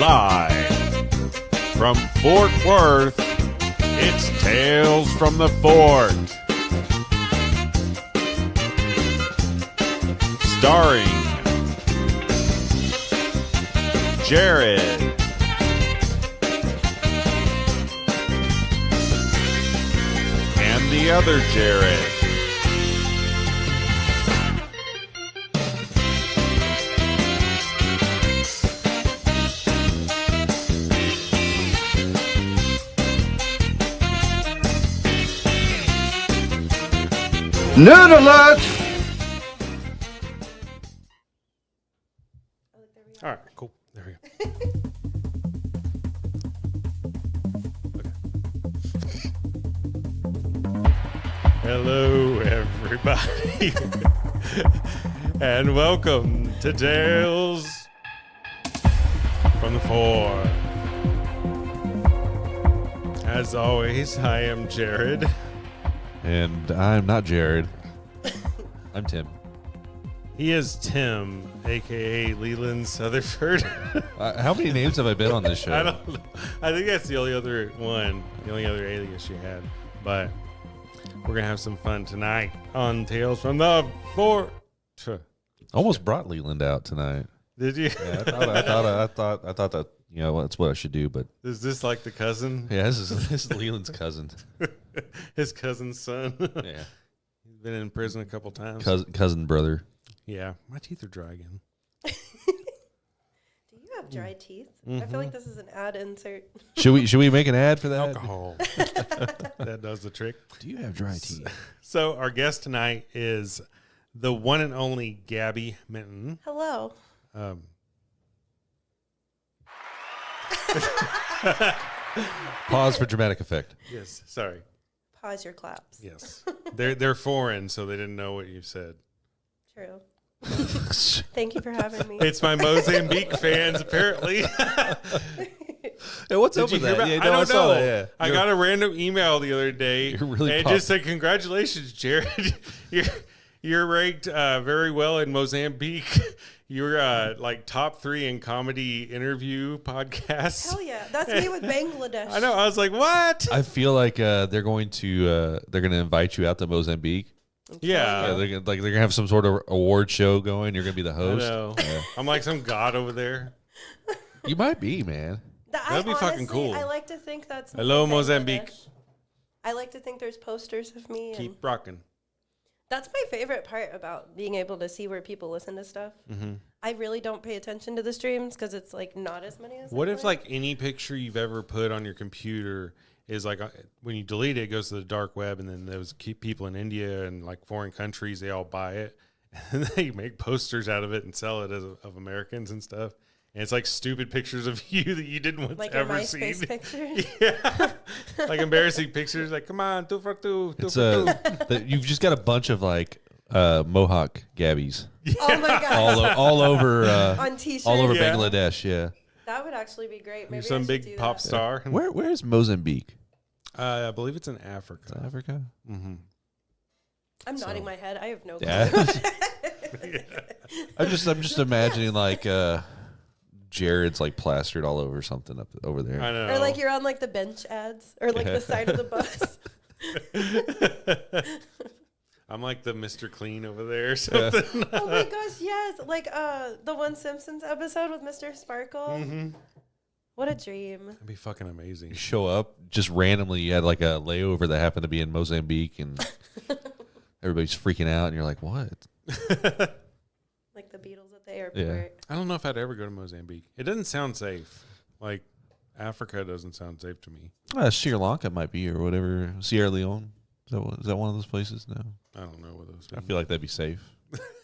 Live from Fort Worth, it's Tales from the Fort. Starring Jared, and the other Jared. Nerd alert! All right, cool. There we go. Hello, everybody, and welcome to Tales from the Fort. As always, I am Jared. And I'm not Jared. I'm Tim. He is Tim, a.k.a. Leland Sutherford. How many names have I been on this show? I don't know. I think that's the only other one, the only other alias you had. But we're going to have some fun tonight on Tales from the Fort. Almost brought Leland out tonight. Did you? Yeah, I thought that, you know, that's what I should do, but Is this like the cousin? yeah, this is Leland's cousin. His cousin's son? Yeah. He's been in prison a couple times. Cousin brother. Yeah. My teeth are dry again. Do you have dry teeth? I feel like this is an ad insert. Should we make an ad for that? Alcohol. That does the trick. Do you have dry teeth? So our guest tonight is the one and only Gabby Minton. Hello. Pause for dramatic effect. Yes. Sorry. Pause your claps. Yes. They're foreign, so they didn't know what you said. True. Thank you for having me. It's my Mozambique fans, apparently. Hey, what's Did up you with hear that? about? Yeah, I no, don't saw know. that, yeah. I got a random email the other day. You're really and it just said, "Congratulations, Jared. You're ranked very well in Mozambique. You're like top 3 in comedy interview podcasts." Hell yeah. That's me with Bangladesh. I know. I was like, "What?" I feel like they're going to invite you out to Mozambique. Yeah. Yeah, they're gonna have some sort of award show going. You're gonna be the I host. know. Yeah. I'm like some god over there. You might be, man. That'd be fucking cool. I like to think that's me Hello, with Mozambique. Bangladesh. I like to think there's posters of me. And Keep rocking. that's my favorite part about being able to see where people listen to stuff. Mm-hmm. I really don't pay attention to the streams because it's like not as many as What I if like. like any picture you've ever put on your computer is like when you delete it, it goes to the dark web, and then those people in India and like foreign countries, they all buy it, and they make posters out of it and sell it of Americans and stuff. And it's like stupid pictures of you that you didn't want like to a ever MySpace see. picture? Yeah, like embarrassing pictures. Like, come on, 2 for 2, 2 It's for 2. you've just got a bunch of like Mohawk Gabbies Oh my god. all over On t-shirts. all over Yeah. Bangladesh. Yeah. That would actually be great. Maybe You're some I should big do pop that. star. Where's Mozambique? I believe it's in Africa. Africa. Mm-hmm. I'm nodding my head. I have no clue. Yeah. I'm just imagining like Jared's like plastered all over something up over there. I know. Or like you're on like the bench ads or like the side of the bus. I'm like the Mr. Clean over there or something. Oh my gosh, yes. Like the one Simpsons episode with Mr. Sparkle. Mm-hmm. What a dream. That'd be fucking amazing. You show up just randomly. You had like a layover that happened to be in Mozambique, and everybody's freaking out, and you're like, "What?" Like the Beatles at the airport. Yeah. I don't know if I'd ever go to Mozambique. It doesn't sound safe. Like Africa doesn't sound safe to me. Sri Lanka might be, or whatever. Sierra Leone. Is that one of those places? No. I don't know what those I mean. feel like that'd be safe.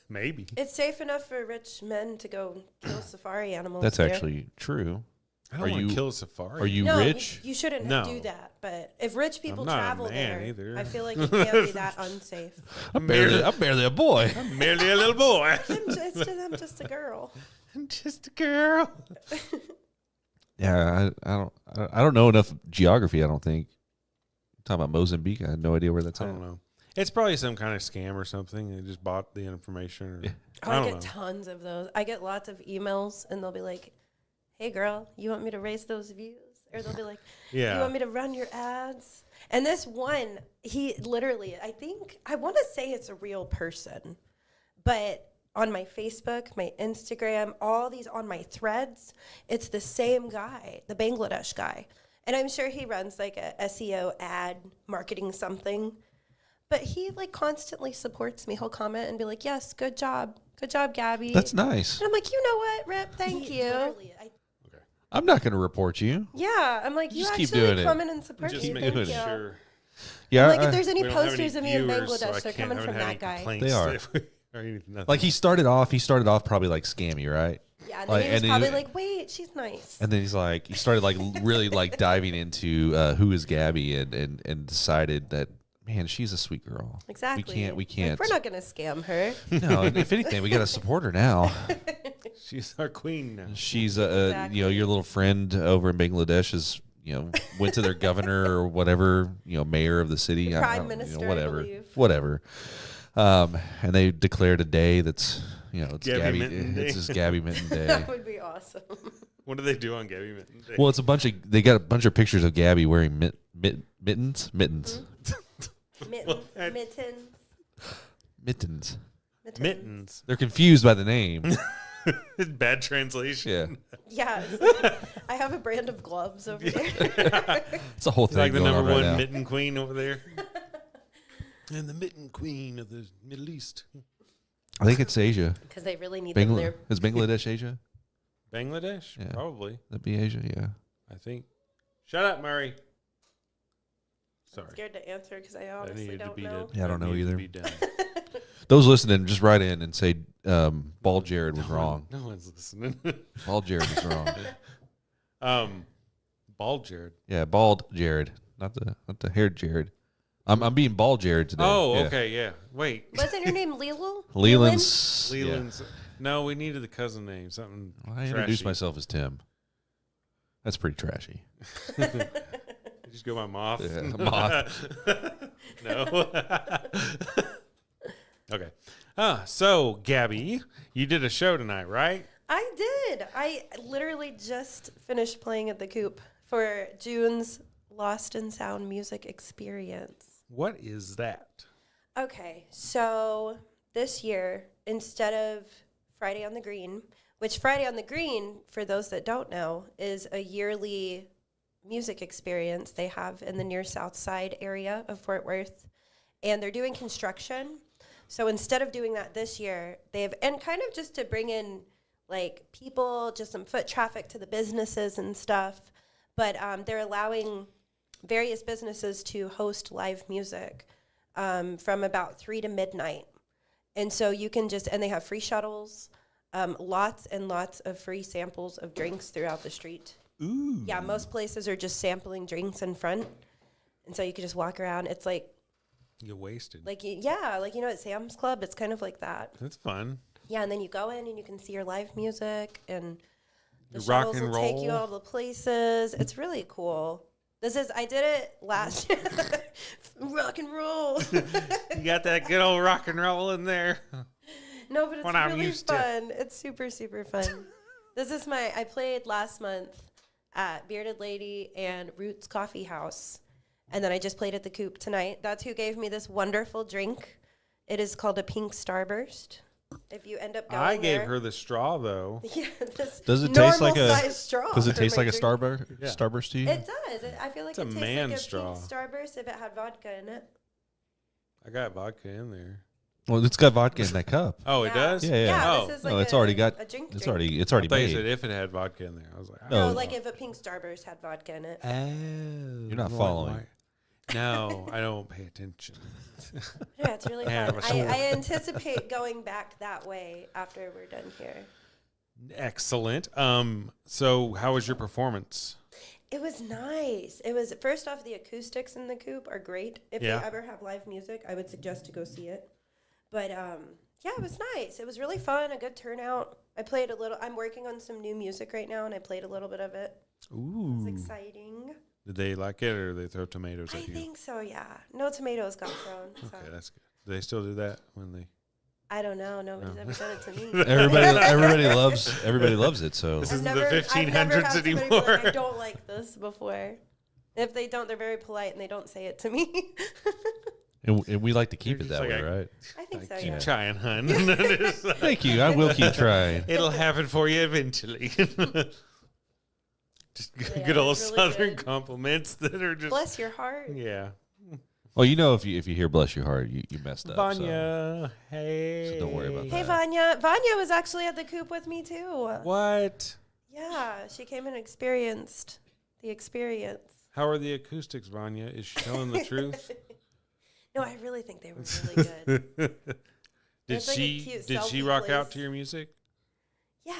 Maybe. It's safe enough for rich men to go kill safari animals. That's here. actually true. I don't want to kill a safari. Are you No, rich? you shouldn't No. do that. But if rich people not a travel man there, either. I feel like it can't be that unsafe. I'm barely a boy. I'm merely a little boy. I'm just a girl. I'm just a girl. Yeah, I don't know enough geography. I don't think. Talking about Mozambique, I had no idea where that's I at. don't know. It's probably some kind of scam or something. They just bought the information. Or, Yeah. Oh, I I don't get know. tons of those. I get lots of emails, and they'll be like, hey, girl, you want me to raise those views? Or they'll be like, Yeah. you want me to run your ads? And this one, he literally, I want to say it's a real person, but on my Facebook, my Instagram, all these on my threads, it's the same guy, the Bangladesh guy. And I'm sure he runs like a SEO ad marketing something, but he like constantly supports me. He'll comment and be like, yes, good job, Gabby. That's nice. And I'm like, you know what, Rip, thank you. I'm not going to report you. Yeah, I'm like, you Just keep actually doing it. come in and support Just me. making Thank you. sure. Yeah, Like, if there's any We don't have posters of me in viewers, Bangladesh, I they're can't- coming I from haven't had that any guy. complaints They are. or nothing. like he started off probably like scammy, right? Yeah, and then Like, he was and then probably he- like, wait, she's nice. And then he started like really like diving into who is Gabby and decided that, man, she's a sweet girl. Exactly. We can't. Like, we're not going to scam her. No, and if anything, we got to support her now. She's our queen now. She's Exactly. your little friend over in Bangladesh is, went to their governor or whatever, mayor of the city, The I prime don't- minister, I whatever, believe. whatever. And they declared a day that's, it's Gabby Gabby, Minton Day. it's just Gabby Minton Day. That would be awesome. What do they do on Gabby Minton Day? Well, they got a bunch of pictures of Gabby wearing mittens. Mittens. Mittens. Mittens. They're confused by the name. Bad translation. Yeah. Yeah. I have a brand of gloves over there. It's a whole thing Like the going number on one right now. mitten queen over there. And the mitten queen of the Middle East. I think it's Asia. Because they really need them there. Is Bangladesh Asia? Bangladesh? Yeah. Probably. That'd be Asia, yeah. I think. Shut up, Murray. I'm Sorry. scared to answer because I That honestly needed to don't be know. done. Yeah, I don't That know needed to either. be done. Those listening, just write in and say Bald Jared was wrong. No one's listening. Bald Jared was wrong. Bald Jared. Yeah, Bald Jared, not the haired Jared. I'm being Bald Jared today. Oh, Yeah. okay, yeah. Wait. Wasn't your name Leland? Leland's. yeah. Leland's. No, we needed the cousin name. Something. Well, I introduced trashy. myself as Tim. That's pretty trashy. Did you just go by Moth? Yeah, Moth. No. Okay. So Gabby, you did a show tonight, right? I did. I literally just finished playing at the Coop for June's Lost in Sound music experience. What is that? Okay, so this year, instead of Friday on the Green, which Friday on the Green, for those that don't know, is a yearly music experience they have in the near south side area of Fort Worth, and they're doing construction. So instead of doing that this year, and kind of just to bring in like people, just some foot traffic to the businesses and stuff, but they're allowing various businesses to host live music from about 3 to midnight. And so you can and they have free shuttles, lots and lots of free samples of drinks throughout the street. Ooh. Yeah, most places are just sampling drinks in front. And so you can just walk around. It's like, You're wasted. at Sam's Club, it's kind of like that. That's fun. Yeah, and then you go in and you can see your live music, and the You rock shuttles and will take you roll. all the places. It's really cool. I did it last year. Rock and roll. You got that good old rock and roll in there. No, but it's What I'm really used to. fun. It's super, super fun. I played last month at Bearded Lady and Roots Coffee House. And then I just played at the Coop tonight. That's who gave me this wonderful drink. It is called a Pink Starburst. If you end up going I gave there- her the straw though. Yeah, this Does it taste like normal-sized straw Does it for taste my like a drink. Yeah. Starburst to you? It does. I feel like It's a it tastes man like a straw. Pink Starburst if it had vodka in it. I got vodka in there. Well, it's got vodka in that cup. Oh, it does? Yeah, yeah. Oh. This is No, like it's already got. a drink. It's drink. already I thought you made. said if it had vodka in there. I was like, I No. No, don't like know. if a Pink Starburst had vodka in it. Oh, You're not following. No, I don't pay attention. Yeah, it's really Yeah, fun. it was so- I anticipate going back that way after we're done here. Excellent. So how was your performance? It was nice. It was, first off, the acoustics in the Coop are great. If Yeah. you ever have live music, I would suggest to go see it. But yeah, it was nice. It was really fun, a good turnout. I played a little. I'm working on some new music right now, and I played a little bit of it. Ooh. It's exciting. Did they like it or did they throw tomatoes I at you? think so, yeah. No tomatoes got thrown. So. Okay, that's good. Do they still do that when they I don't know. Nobody's ever done it to me. Everybody loves it. So This I've isn't never, the I've never 1500s had somebody be anymore. like, I don't like this before. If they don't, they're very polite and they don't say it to me. and we like to keep They're it just that like, way, right? I think so, Keep yeah. trying, hun. Thank you. I will keep trying. It'll happen for you eventually. Just Yeah, good old it's really Southern good. compliments that are just Bless your heart. yeah. Well, if you hear "Bless Your Heart," you messed up. Vanya, hey. So don't worry about Hey, that. Vanya. Vanya was actually at the coop with me, too. What? Yeah, she came and experienced the experience. How are the acoustics, Vanya? Is she telling the truth? No, I really think they were really good. Did It's like a she cute did she selfie rock out place. to your music? Yeah.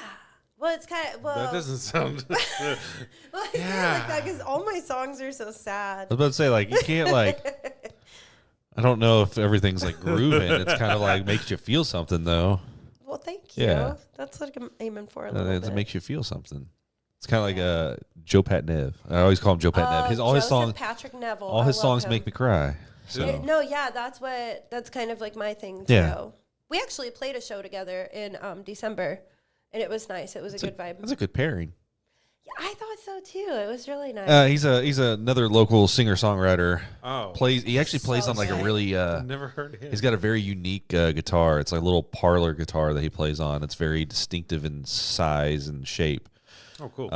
Well, it's kind of, well, That doesn't sound. well, I feel like that because all my songs are so sad. I was about to say, like, you can't, like, I don't know if everything's like grooving. It's kind of like makes you feel something, though. Well, thank you. Yeah. That's what I'm aiming for a little bit. It makes you feel something. It's kind of like Joe Patnev. I always call him Joe Patnev. All his Joseph songs, Patrick Neville. all I his love songs him. make me cry. So No, yeah, that's kind of like my thing too. Yeah. We actually played a show together in December, and it was nice. It was a good vibe. that's a good pairing. Yeah, I thought so too. It was really nice. He's another local singer songwriter. Oh, He actually plays So on like a sick. really I've never heard of him. he's got a very unique guitar. It's like a little parlor guitar that he plays on. It's very distinctive in size and shape. Oh, cool.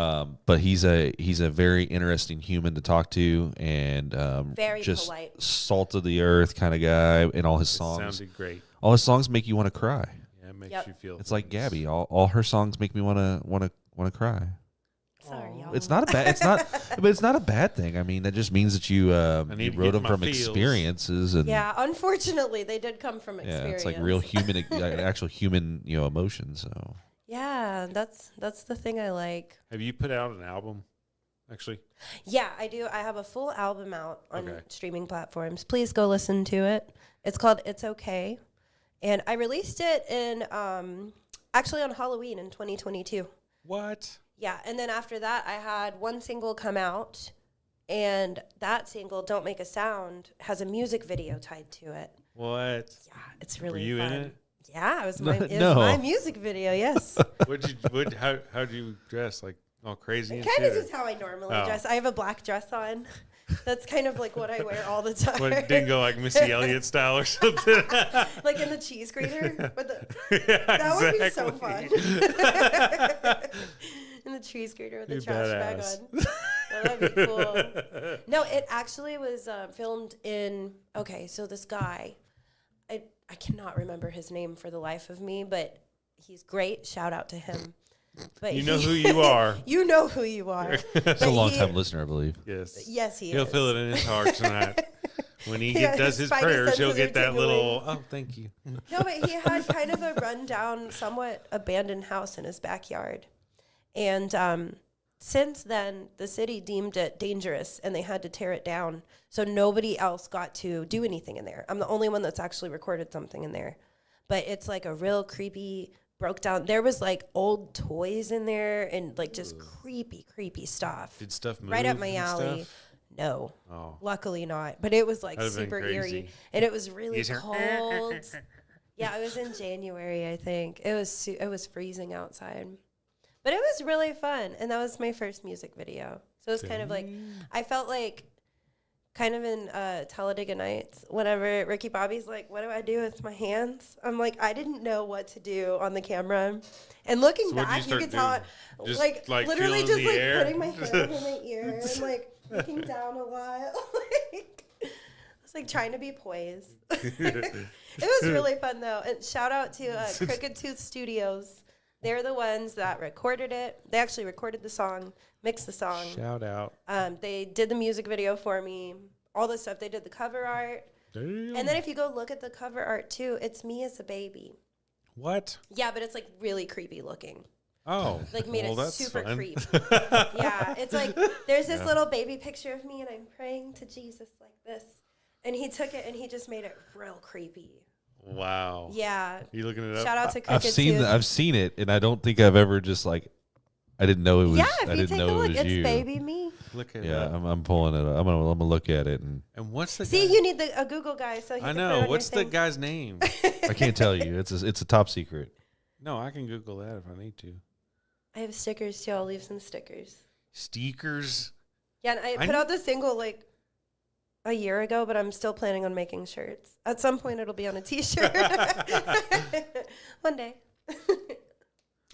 But he's a very interesting human to talk to, and Very just polite. salt of the earth kind of guy. And all his It songs, sounded great. all his songs make you want to cry. Yeah, it makes Yep. you feel. It's like things. Gabby. All her songs make me want to cry. Sorry, y'all. It's not a bad. It's not, but it's not a bad thing. I mean, that just means that you need you to wrote get them my from feels. experiences, and Yeah, unfortunately, they did come from yeah, experience. it's like real human, an actual human, emotion. So Yeah, that's the thing I like. Have you put out an album? Actually, Yeah, I do. I have a full album out on Okay. streaming platforms. Please go listen to it. It's called It's Okay. And I released it in actually on Halloween in 2022. what? Yeah, and then after that I had one single come out, and that single, Don't Make a Sound, has a music video tied to it. What? Yeah, it's really Were you fun. in it? Yeah, it was No, my it no. was my music video, yes. How'd you dress? Like all crazy and Kind of shit? just how I normally Oh. dress. I have a black dress on. That's kind of like what I wear all the time. What, didn't go like Missy Elliott style or something? Like in the cheese grater. With the, Yeah, that would be so exactly. fun. In the cheese grater with the You trash bag badass. on. Oh, that'd be cool. No, it actually was filmed in. Okay, so this guy, I cannot remember his name for the life of me, but he's great. Shout out to him. But You know who you are. You know who you are. it's a long time listener, I believe. Yes. Yes, he He'll is. feel it in his heart tonight. When he Yeah, does his his spidey prayers, he'll senses get are that tingling. little, oh, thank you. No, but he had kind of a rundown, somewhat abandoned house in his backyard. And since then, the city deemed it dangerous and they had to tear it down. So nobody else got to do anything in there. I'm the only one that's actually recorded something in there. But it's like a real creepy, broke down. There was like old toys in there and like just creepy stuff. Did stuff move? Right up my and alley. stuff? No, Oh. luckily not. But it was like That'd've been super crazy. eerie. And it was really Yes, sir. cold. Yeah, it was in January, I think. It was freezing outside. But it was really fun. And that was my first music video. So it was kind of like, I felt like kind of in Talladega Nights, whenever Ricky Bobby's like, what do I do with my hands? I'm like, I didn't know what to do on the camera. And looking So what'd you back, you start could tell, doing? Just, like literally feeling just the like air? putting my hand over my ear and like looking down a lot. Like, I was like trying to be poised. It was really fun though. And shout out to Crooked Tooth Studios. They're the ones that recorded it. They actually recorded the song, mixed the song. Shout out. They did the music video for me, all this stuff. They did the cover art. Damn. And then if you go look at the cover art too, it's me as a baby. What? Yeah, but it's like really creepy looking. Oh. Like made well, it that's super fun. creepy. Yeah, it's like there's this little baby picture of me and I'm praying to Jesus like this. And he took it and he just made it real creepy. Wow. Yeah. You looking it up? Shout out to Crooked I've seen Tooth. I've seen it, and I don't think I've ever just like I didn't know it was. Yeah, I if you didn't take a know look, it was it's you. baby me. Look at Yeah, that. I'm pulling it up. I'm gonna look at it, and And what's the See, guy? you need a Google guy so he I can know. Put it on What's your the thing. guy's name? I can't tell you. It's a top secret. No, I can Google that if I need to. I have stickers too. I'll leave some stickers. Stickers. Yeah, and I put out the single like a year ago, but I'm still planning on making shirts. At some point, it'll be on a T-shirt. One day.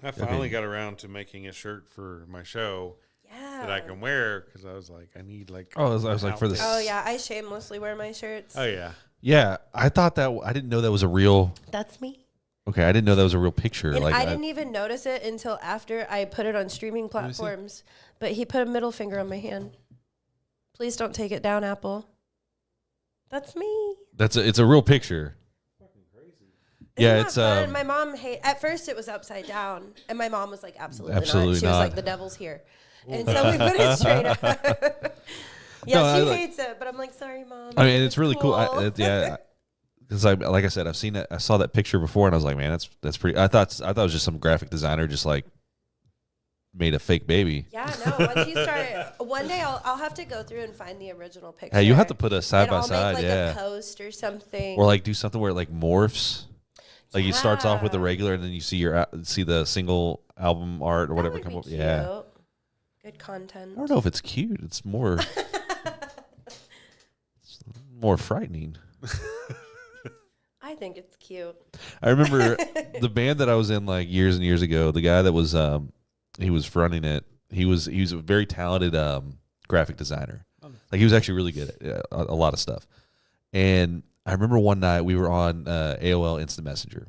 I finally got around to making a shirt for my show Yeah. that I can wear because I was like, I need like. Oh, I was like, for the. Oh yeah, I shamelessly wear my shirts. Oh yeah. Yeah, I thought that. I didn't know that was a real. That's me. Okay, I didn't know that was a real picture. And like I didn't even notice it until after I put it on streaming platforms. But he put a middle finger on my hand. Please don't take it down, Apple. That's me. it's a real picture. Yeah, Isn't it's that fun? My mom at first it was upside down, and my mom was like, absolutely not. Absolutely She was not. like, the devil's here, and so we put it straight up. Yeah, No, she I hates it, but I'm like, sorry, mom. I mean, it's really cool. Yeah, because like I said, I saw that picture before, and I was like, man, that's pretty. I thought it was just some graphic designer just like made a fake baby. Yeah, no. Once you start, one day I'll have to go through and find the original picture. Hey, you have to put us side and by I'll side, make, like, yeah, a post or something, or like do something where it like morphs. Like it starts off with the Yeah. regular, and then you see the single album art or That whatever would come be up. cute. Yeah, Good content. I don't know if it's cute. It's more more frightening. I think it's cute. I remember the band that I was in like years and years ago. The guy that was he was fronting it. He was a very talented graphic designer. Like he was actually really good at a lot of stuff. And I remember one night we were on AOL Instant Messenger,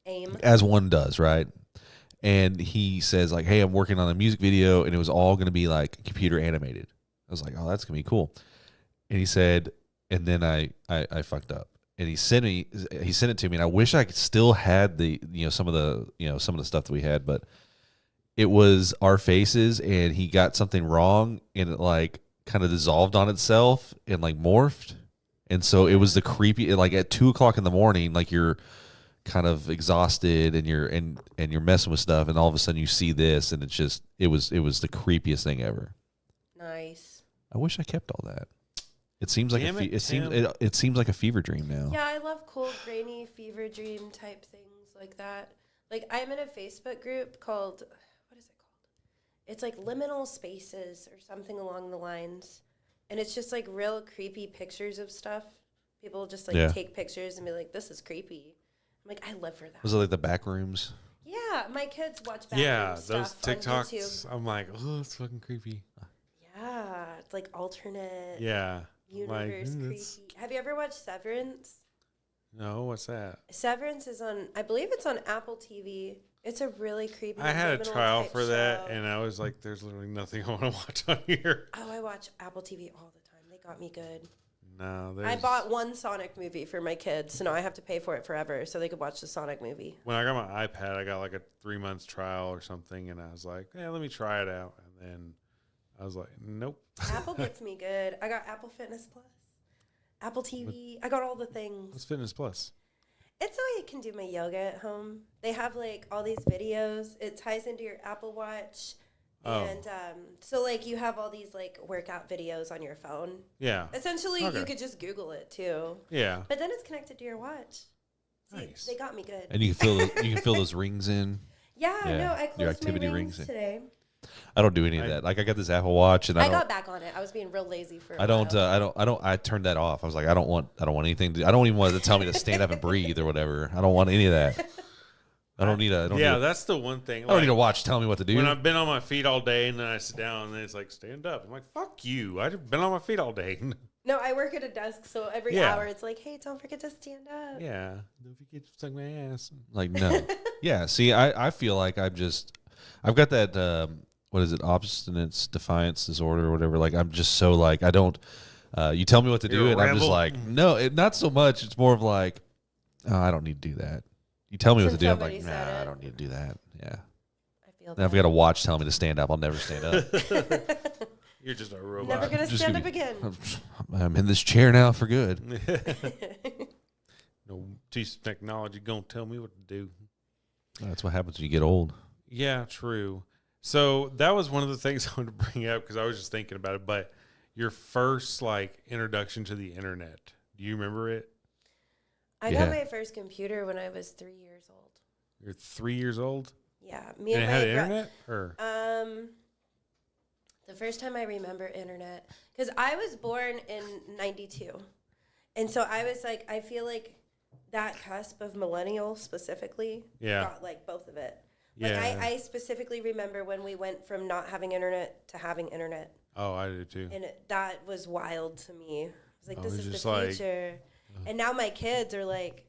AIM. as one does, right? And he says like, "Hey, I'm working on a music video, and it was all going to be like computer animated." I was like, "Oh, that's gonna be cool." And he said, and then I fucked up. And he sent it to me, and I wish I still had the some of the stuff that we had, but it was our faces, and he got something wrong, and it like kind of dissolved on itself and like morphed, and so it was the creepy, like at 2:00 in the morning, like you're kind of exhausted and you're messing with stuff, and all of a sudden you see this, and it was the creepiest thing ever. Nice. I wish I kept all that. It seems like Damn it seems like a fever dream now. Yeah, I love cold, rainy, fever dream type things like that. Like I'm in a Facebook group called, what is it called? It's like Liminal Spaces or something along the lines. And it's just like real creepy pictures of stuff. People just like take pictures and be like, this is creepy. I'm like, I live for that. Was it like the back rooms? Yeah, my kids watch back Yeah, room those stuff on TikToks. YouTube. I'm like, oh, it's fucking creepy. Yeah, it's like alternate Yeah. universe Like, creepy. Have you ever watched Severance? No, what's that? Severance is on, I believe it's on Apple TV. It's a really creepy. I had a liminal trial type for that, show. and I was like, there's literally nothing I want to watch on here. Oh, I watch Apple TV all the time. They got me good. No, I bought one Sonic movie for my kids, so now I have to pay for it forever so they could watch the Sonic movie. When I got my iPad, I got like a 3-month trial or something, and I was like, yeah, let me try it out. And then I was like, nope. Apple gets me good. I got Apple Fitness Plus, Apple TV. I got all the things. What's Fitness Plus? It's so I can do my yoga at home. They have like all these videos. It ties into your Apple Watch. Oh. And so like you have all these like workout videos on your phone. Yeah. Essentially, Okay. you could just Google it too. Yeah. But then it's connected to your watch. See, Nice. they got me good. And you can fill those rings in. Yeah, Yeah, no, I your closed activity my rings rings in. today. I don't do any of that. Like I got this Apple Watch, and I got back on it. I was being real lazy for. I don't. I turned that off. I was like, I don't want anything. I don't even want it to tell me to stand up and breathe or whatever. I don't want any of that. I don't need a. That's the one thing. I don't need a watch telling me what to do. When I've been on my feet all day and then I sit down and then it's like, stand up. I'm like, fuck you. I've been on my feet all day. No, I work at a desk, so every Yeah. hour it's like, hey, don't forget to stand up. Yeah. Don't forget to suck my ass. Like no. Yeah. See, I feel like I've got that. What is it? Obstinance, defiance disorder, or whatever. Like I'm just so like I don't. You tell me what to do, You're a and I'm just rebel. like no. Not so much. It's more of like, oh, I don't need to do that. You tell me what to Since do. I'm somebody like, said nah, I it. don't need to do that. Yeah. I feel Now if I got a watch telling me to stand up, I'll never stand up. You're just a robot. Never gonna Just stand give up again. I'm in this chair now for good. No piece of technology gonna tell me what to do. That's what happens when you get old. Yeah, true. So that was one of the things I wanted to bring up because I was just thinking about it. But your first like introduction to the internet, do you remember it? I got my first computer when I was 3 years old. You're 3 years old? Yeah. And it had internet? Or? The first time I remember internet, because I was born in 92. And so I was like, I feel like that cusp of millennial specifically got like both of it. Like I specifically remember when we went from not having internet to having internet. Oh, I do too. And that was wild to me. I was like, this is the like, future. And now my kids are like,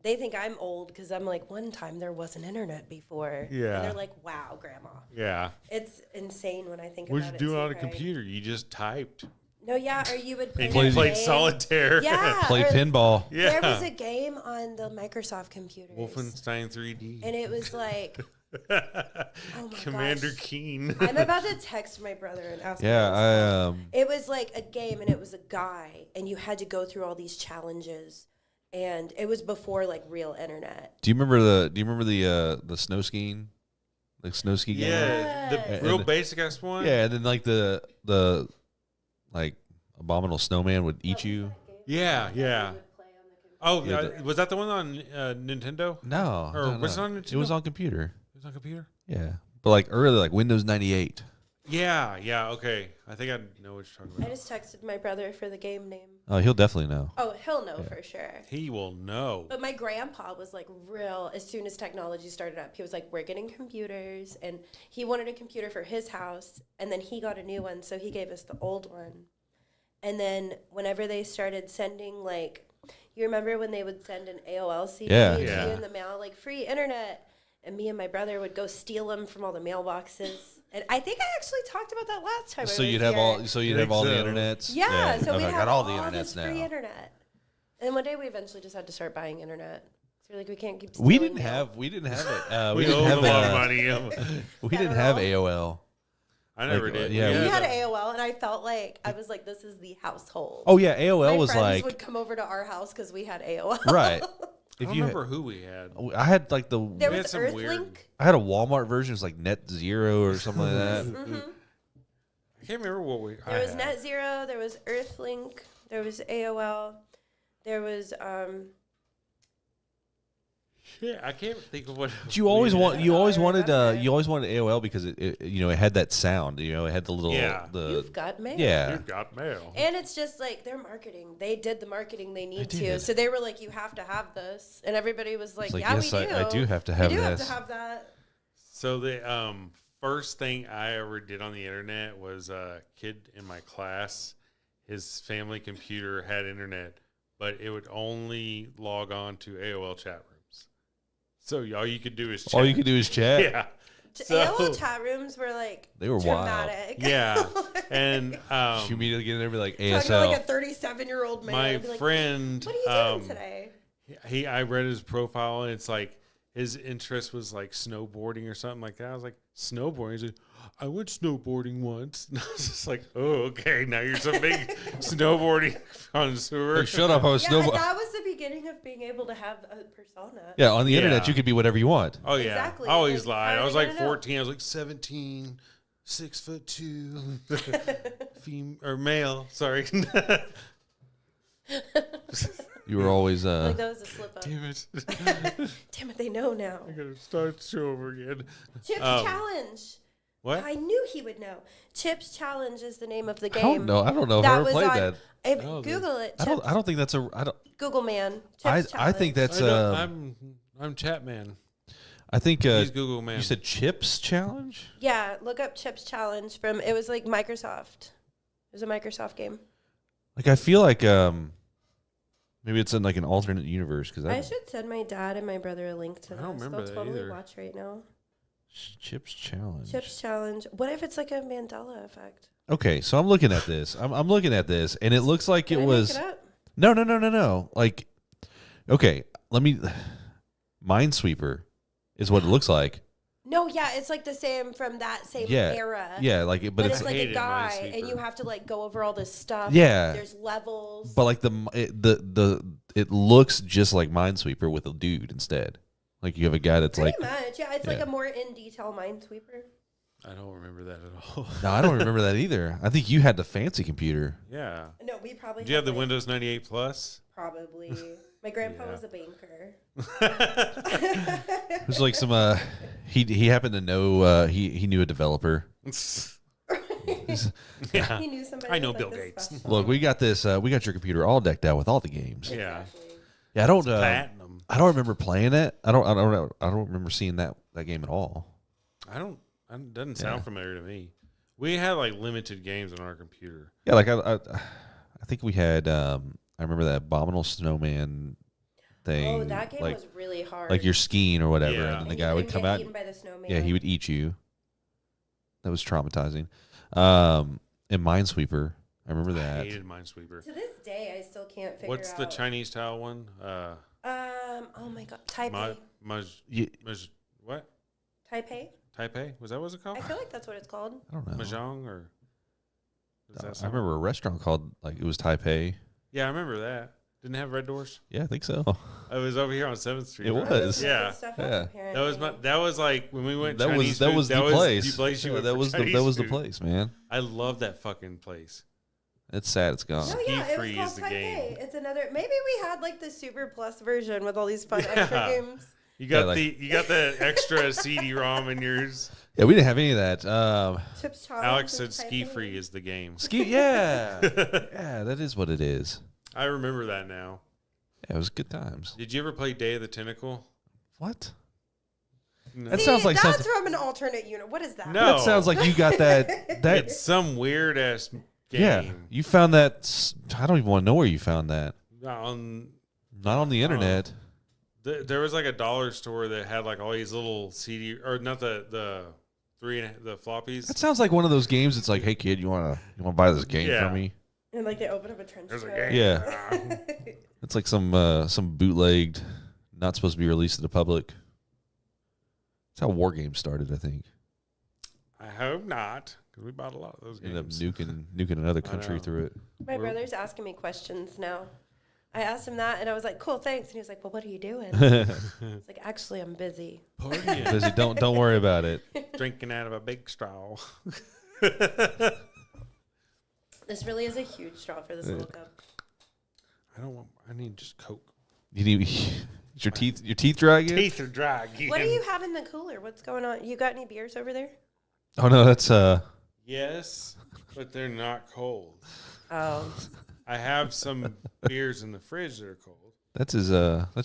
they think I'm old because I'm like, one time there wasn't internet before. Yeah. And they're like, wow, Grandma. Yeah. It's insane when I think What'd about it. What'd you do on a computer? You just typed. No, yeah, or you would play You played solitaire. Yeah. Play pinball. Yeah. There was a game on the Microsoft computers. Wolfenstein 3D. And it was like, oh my Commander gosh. Keen. I'm about to text my brother and ask him. Yeah, It was like a game, and it was a guy, and you had to go through all these challenges, and it was before like real internet. Do you remember the snow skiing? Like snow ski game? Yeah, the Yes. real And- basic ass one. Yeah, and then like the like abominable snowman would eat you. Yeah, yeah. Oh, Yeah, was that the one on Nintendo? No, Or no, was it no. on Nintendo? It was on computer. It was on computer? Yeah, but like early, like Windows 98. Yeah, okay. I think I know what you're talking I about. just texted my brother for the game name. Oh, he'll definitely know. Oh, he'll know for sure. He will know. But my grandpa was like real, as soon as technology started up, he was like, we're getting computers. And he wanted a computer for his house. And then he got a new one. So he gave us the old one. And then whenever they started sending, like, you remember when they would send an AOL CD to you in the mail, like free internet? And me and my brother would go steal them from all the mailboxes. And I think I actually talked about that last time. So I was you'd have here. all the internets. Yeah, so we I had got all the this internets free now. internet. And one day we eventually just had to start buying internet. So we're like, we can't keep. We stealing didn't mail. have it. We We didn't owed have a lot of money. We didn't have AOL. I never Like, did. yeah, We we had AOL, and I felt like I was like, this is the household. Oh yeah, AOL My was friends like would come over to our house because we had AOL. right. I don't remember who we had. I had like There We had was some weird- Earthlink. I had a Walmart version. It was like Net Zero or something like that. I can't remember what we. There was Net Zero. There was Earthlink. There was AOL. There was Shit, I can't think of what. You always wanted remember. you always wanted AOL because it it had that sound. You know, it had the little You've got mail. yeah. You've got mail. And it's just like their marketing. They did the marketing they need to. did. So they were like, you have to have this. And everybody was like, It's like, yeah, yes, we do. I do have to have we do this. have to have that. So the first thing I ever did on the internet was a kid in my class. His family computer had internet, but it would only log on to AOL chat rooms. So all you could do is chat. All you could do is chat. Yeah. AOL chat rooms were like They were wild. dramatic. Yeah. And You immediately get in there and be like Talking to ASL. like a 37-year-old man. my I'd be like, friend, what are you doing today? I read his profile and it's like his interest was like snowboarding or something like that. I was like, snowboarding? He's like, I went snowboarding once. And I was just like, oh, okay. Now you're some big snowboarding connoisseur. Like, shut up! I was Yeah, snowboarding. that was the beginning of being able to have a persona. Yeah, on the internet Yeah. you could be whatever you want. Oh, yeah. Exactly. I always Like, lied. how I are was they like gonna know? 14. I was like 17, 6'2", or male. Sorry. You were always Like that was a slip up. Damn it. Damn it, they know now. I gotta start the show over again. Chips Challenge. What? I knew he would know. Chips Challenge is the name of the I game. don't know. I don't know if I ever played on, that. If, Oh, Google it. I don't think that's a. I don't. Google man. I Chips I think Challenge. that's. I'm Chat Man. I think. He's Google Man. You said Chips Challenge. Yeah, look up Chips Challenge from. It was like Microsoft. It was a Microsoft game. Like I feel like maybe it's in like an alternate universe because I should send my dad and my brother a link to I this. don't remember They'll that totally either. watch right now. Chips Challenge. Chips Challenge. What if it's like a Mandela effect? Okay, so I'm looking at this. I'm looking at this, and it looks like Can it I was. Make it up? No. Like, okay, let me. Minesweeper is what it looks like. No, yeah, it's like the same from that same Yeah, era. Yeah, like it, But but it's it's like a hated guy, Minesweeper. and you have to like go over all this stuff. Yeah. There's levels. but like it looks just like Minesweeper with a dude instead. Like you have a guy that's Pretty like much, yeah. It's like yeah. a more in detail Minesweeper. I don't remember that at all. No, I don't remember that either. I think you had the fancy computer. Yeah. No, we probably. Did you have the like, Windows 98 Plus? Probably. My grandpa Yeah. was a banker. It was like some. He happened to know. He knew a developer. Yeah. He knew somebody. I know with, Bill this Gates. special- Look, we got this. We got your computer all decked out with all the games. Yeah. Exactly. Yeah, I don't. Platinum. I don't remember playing it. I don't remember seeing that game at all. It doesn't sound Yeah. familiar to me. We had like limited games on our computer. Yeah, like I think we had. I remember that Abominable Snowman thing. Oh, that game like, was really hard. like you're skiing or whatever, Yeah. and then the And guy you would couldn't come get out. eaten by the snowman. Yeah, he would eat you. That was traumatizing. And Minesweeper, I remember I that. hated Minesweeper. To this day, I still can't figure What's out. the Chinese style one? Oh my god, Taipei. What? Taipei. Taipei? Was that what it's called? I feel like that's what it's called. I don't know. Mahjong or? Does that I sound- remember a restaurant called it was Taipei. Yeah, I remember that. Didn't it have red doors. Yeah, I think so. I was over here on 7th Street. It right? was. Yeah. Yeah. That was like when we went That Chinese was food, the place. The place you Yeah, went that for was Chinese the food. place, man. I love that fucking place. It's sad it's gone. No, yeah, it was Ski-free called is the Taipei. game. It's another. Maybe we had like the Super Plus version with all these fun extra Yeah. games. You got like- the extra CD-ROM in yours. Yeah, we didn't have any of that. Chips challenge. Alex said with ski Taipei. free is the game. Ski, yeah, yeah, that is what it is. I remember that now. Yeah, it was good times. Did you ever play Day of the Tentacle? What? No. That sounds like that's something. from an alternate unit. What is that? No. That sounds like you got that. That It's some weird ass game. yeah, you found that. I don't even want to know where you found that. On Not on the internet. there was like a dollar store that had like all these little CD or not the the floppies. That sounds like one of those games. It's like, hey kid, you wanna buy this game Yeah. from me? And like they open up a trench There's a coat. game. Yeah. It's like some bootlegged, not supposed to be released to the public. That's how war games started, I think. I hope not, because we bought a lot of those Ended up games. nuking another I country know. through it. My brother's asking me questions now. I asked him that, and I was like, "Cool, thanks." And he was like, "Well, what are you doing?" I was like, "Actually, I'm busy." Partying, Busy, don't worry about it. drinking out of a big straw. This really is a huge straw for this little cup. I need just Coke. You need is your teeth dry again? Teeth are dry again. What do you have in the cooler? What's going on? You got any beers over there? Oh no, that's Yes, but they're not cold. Oh, I have some beers in the fridge that are cold. that's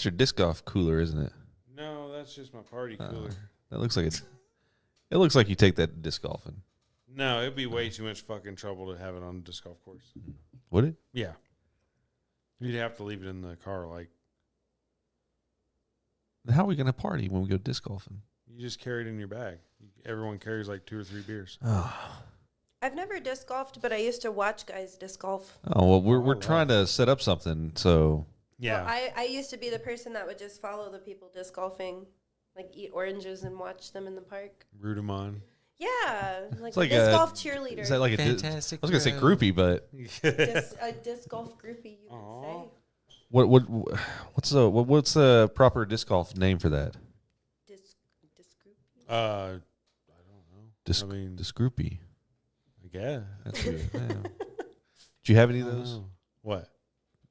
your disc golf cooler, isn't it? No, that's just my party cooler. That looks like it looks like you take that disc golfing. No, it'd be way too much fucking trouble to have it on a disc golf course. Would it? Yeah. You'd have to leave it in the car. Like, Then how are we gonna party when we go disc golfing? you just carry it in your bag. Everyone carries like 2 or 3 beers. I've never disc golfed, but I used to watch guys disc golf. Oh well, we're wow. trying to set up something. So Yeah. Well, I used to be the person that would just follow the people disc golfing, like eat oranges and watch them in the park. Root 'em on. Yeah, like, It's like disc a- golf cheerleader. is that like I was gonna say groupie, but A disc golf groupie, you Aw. could say. what's the proper disc golf name for that? Disc groupie. I don't know. Disc I mean, disc groupie. I guess. That's good. Yeah. Do you have any of those What?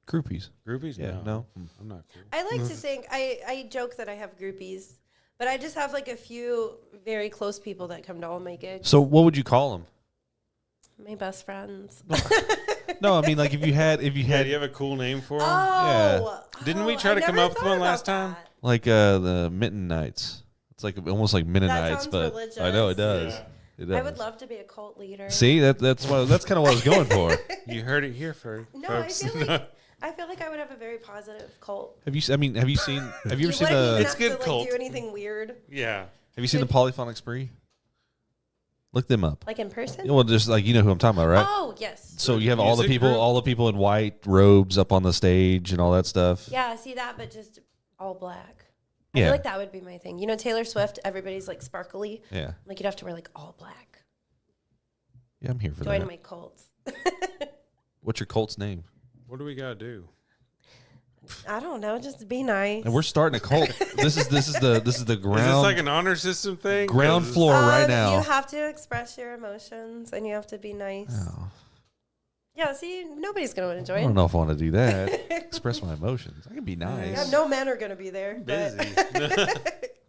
groupies? Groupies? Yeah, no. I'm not cool. I like to think I joke that I have groupies, but I just have like a few very close people that come to all my gigs. So what would you call them? My best friends. No, I mean like if you had Yeah, do had you have a cool name for them? Oh, Didn't we oh, try I to come never up with thought one about last time? that. like the Minton Nights. It's like almost like Mennonites, sounds but religious. I know it does. Yeah. It does. I would love to be a cult leader. See that's kind of what I was going for. You heard it here first, No, folks. I feel like I would have a very positive cult. Have you seen You you ever seen wouldn't even the It's have good to, like, cult. do anything weird, Yeah. Have you seen the Polyphonic Spree? Look them up. like in person. Well, just like you know who I'm talking about, right? Oh yes. So you have Music group? all the people in white robes up on the stage and all that stuff. Yeah, I see that, but just all black. I Yeah. feel like that would be my thing. You know, Taylor Swift, everybody's like sparkly. Yeah. Like you'd have to wear like all black. Yeah, I'm here for Join that. my cults. What's your cult's name? What do we gotta do? I don't know. Just be nice. And we're starting a cult. This is the ground. Is this like an honor system thing? Ground floor right now. You have to express your emotions, and you have to be nice. Oh. Yeah, see, nobody's going to enjoy it. I don't know if I want to do that. Express my emotions. I can be nice. Yeah, no men are going to be there. Busy.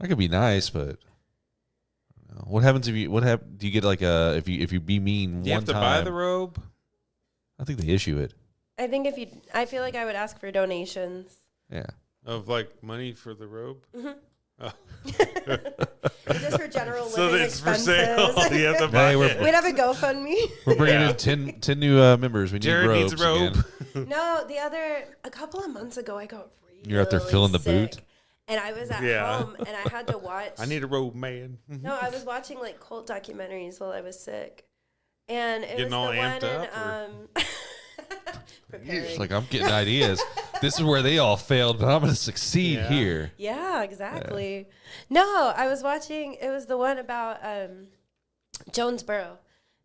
I could be nice, but I don't know. What happens if you? Do you get like a if you be mean Do you one have to time? buy the robe? I think they issue it. I think I feel like I would ask for donations. Yeah. Of like money for the robe? Mm-hmm. Oh. Just for general living So it's expenses. for sale. You have to buy Hey, it. We'd have a GoFundMe. We're bringing Yeah. in 10 new members. We need Jared robes needs a robe. again. No, a couple of months ago, I got really You're out there filling the sick, boot? and I was at Yeah. home, and I had to watch. I need a robe, man. No, I was watching like cult documentaries while I was sick, and it Getting was all the amped one up, preparing. It's like I'm getting ideas. This is where they all failed, but I'm going to succeed Yeah. here. Yeah, exactly. No, I was watching. It was the one about Jonesboro,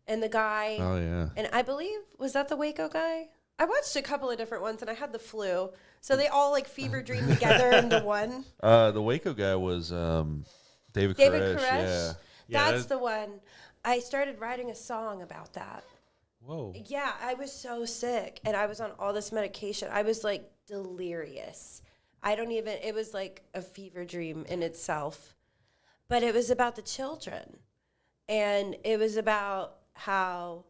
and the guy. Oh yeah. And I believe, was that the Waco guy? I watched a couple of different ones, and I had the flu, so they all like fever dream together into one. The Waco guy was David David Koresh. Koresh. Yeah. Yeah, That's the one. I started writing a song about that. Whoa. Yeah, I was so sick, and I was on all this medication. I was like delirious. It was like a fever dream in itself. But it was about the children. And it was about how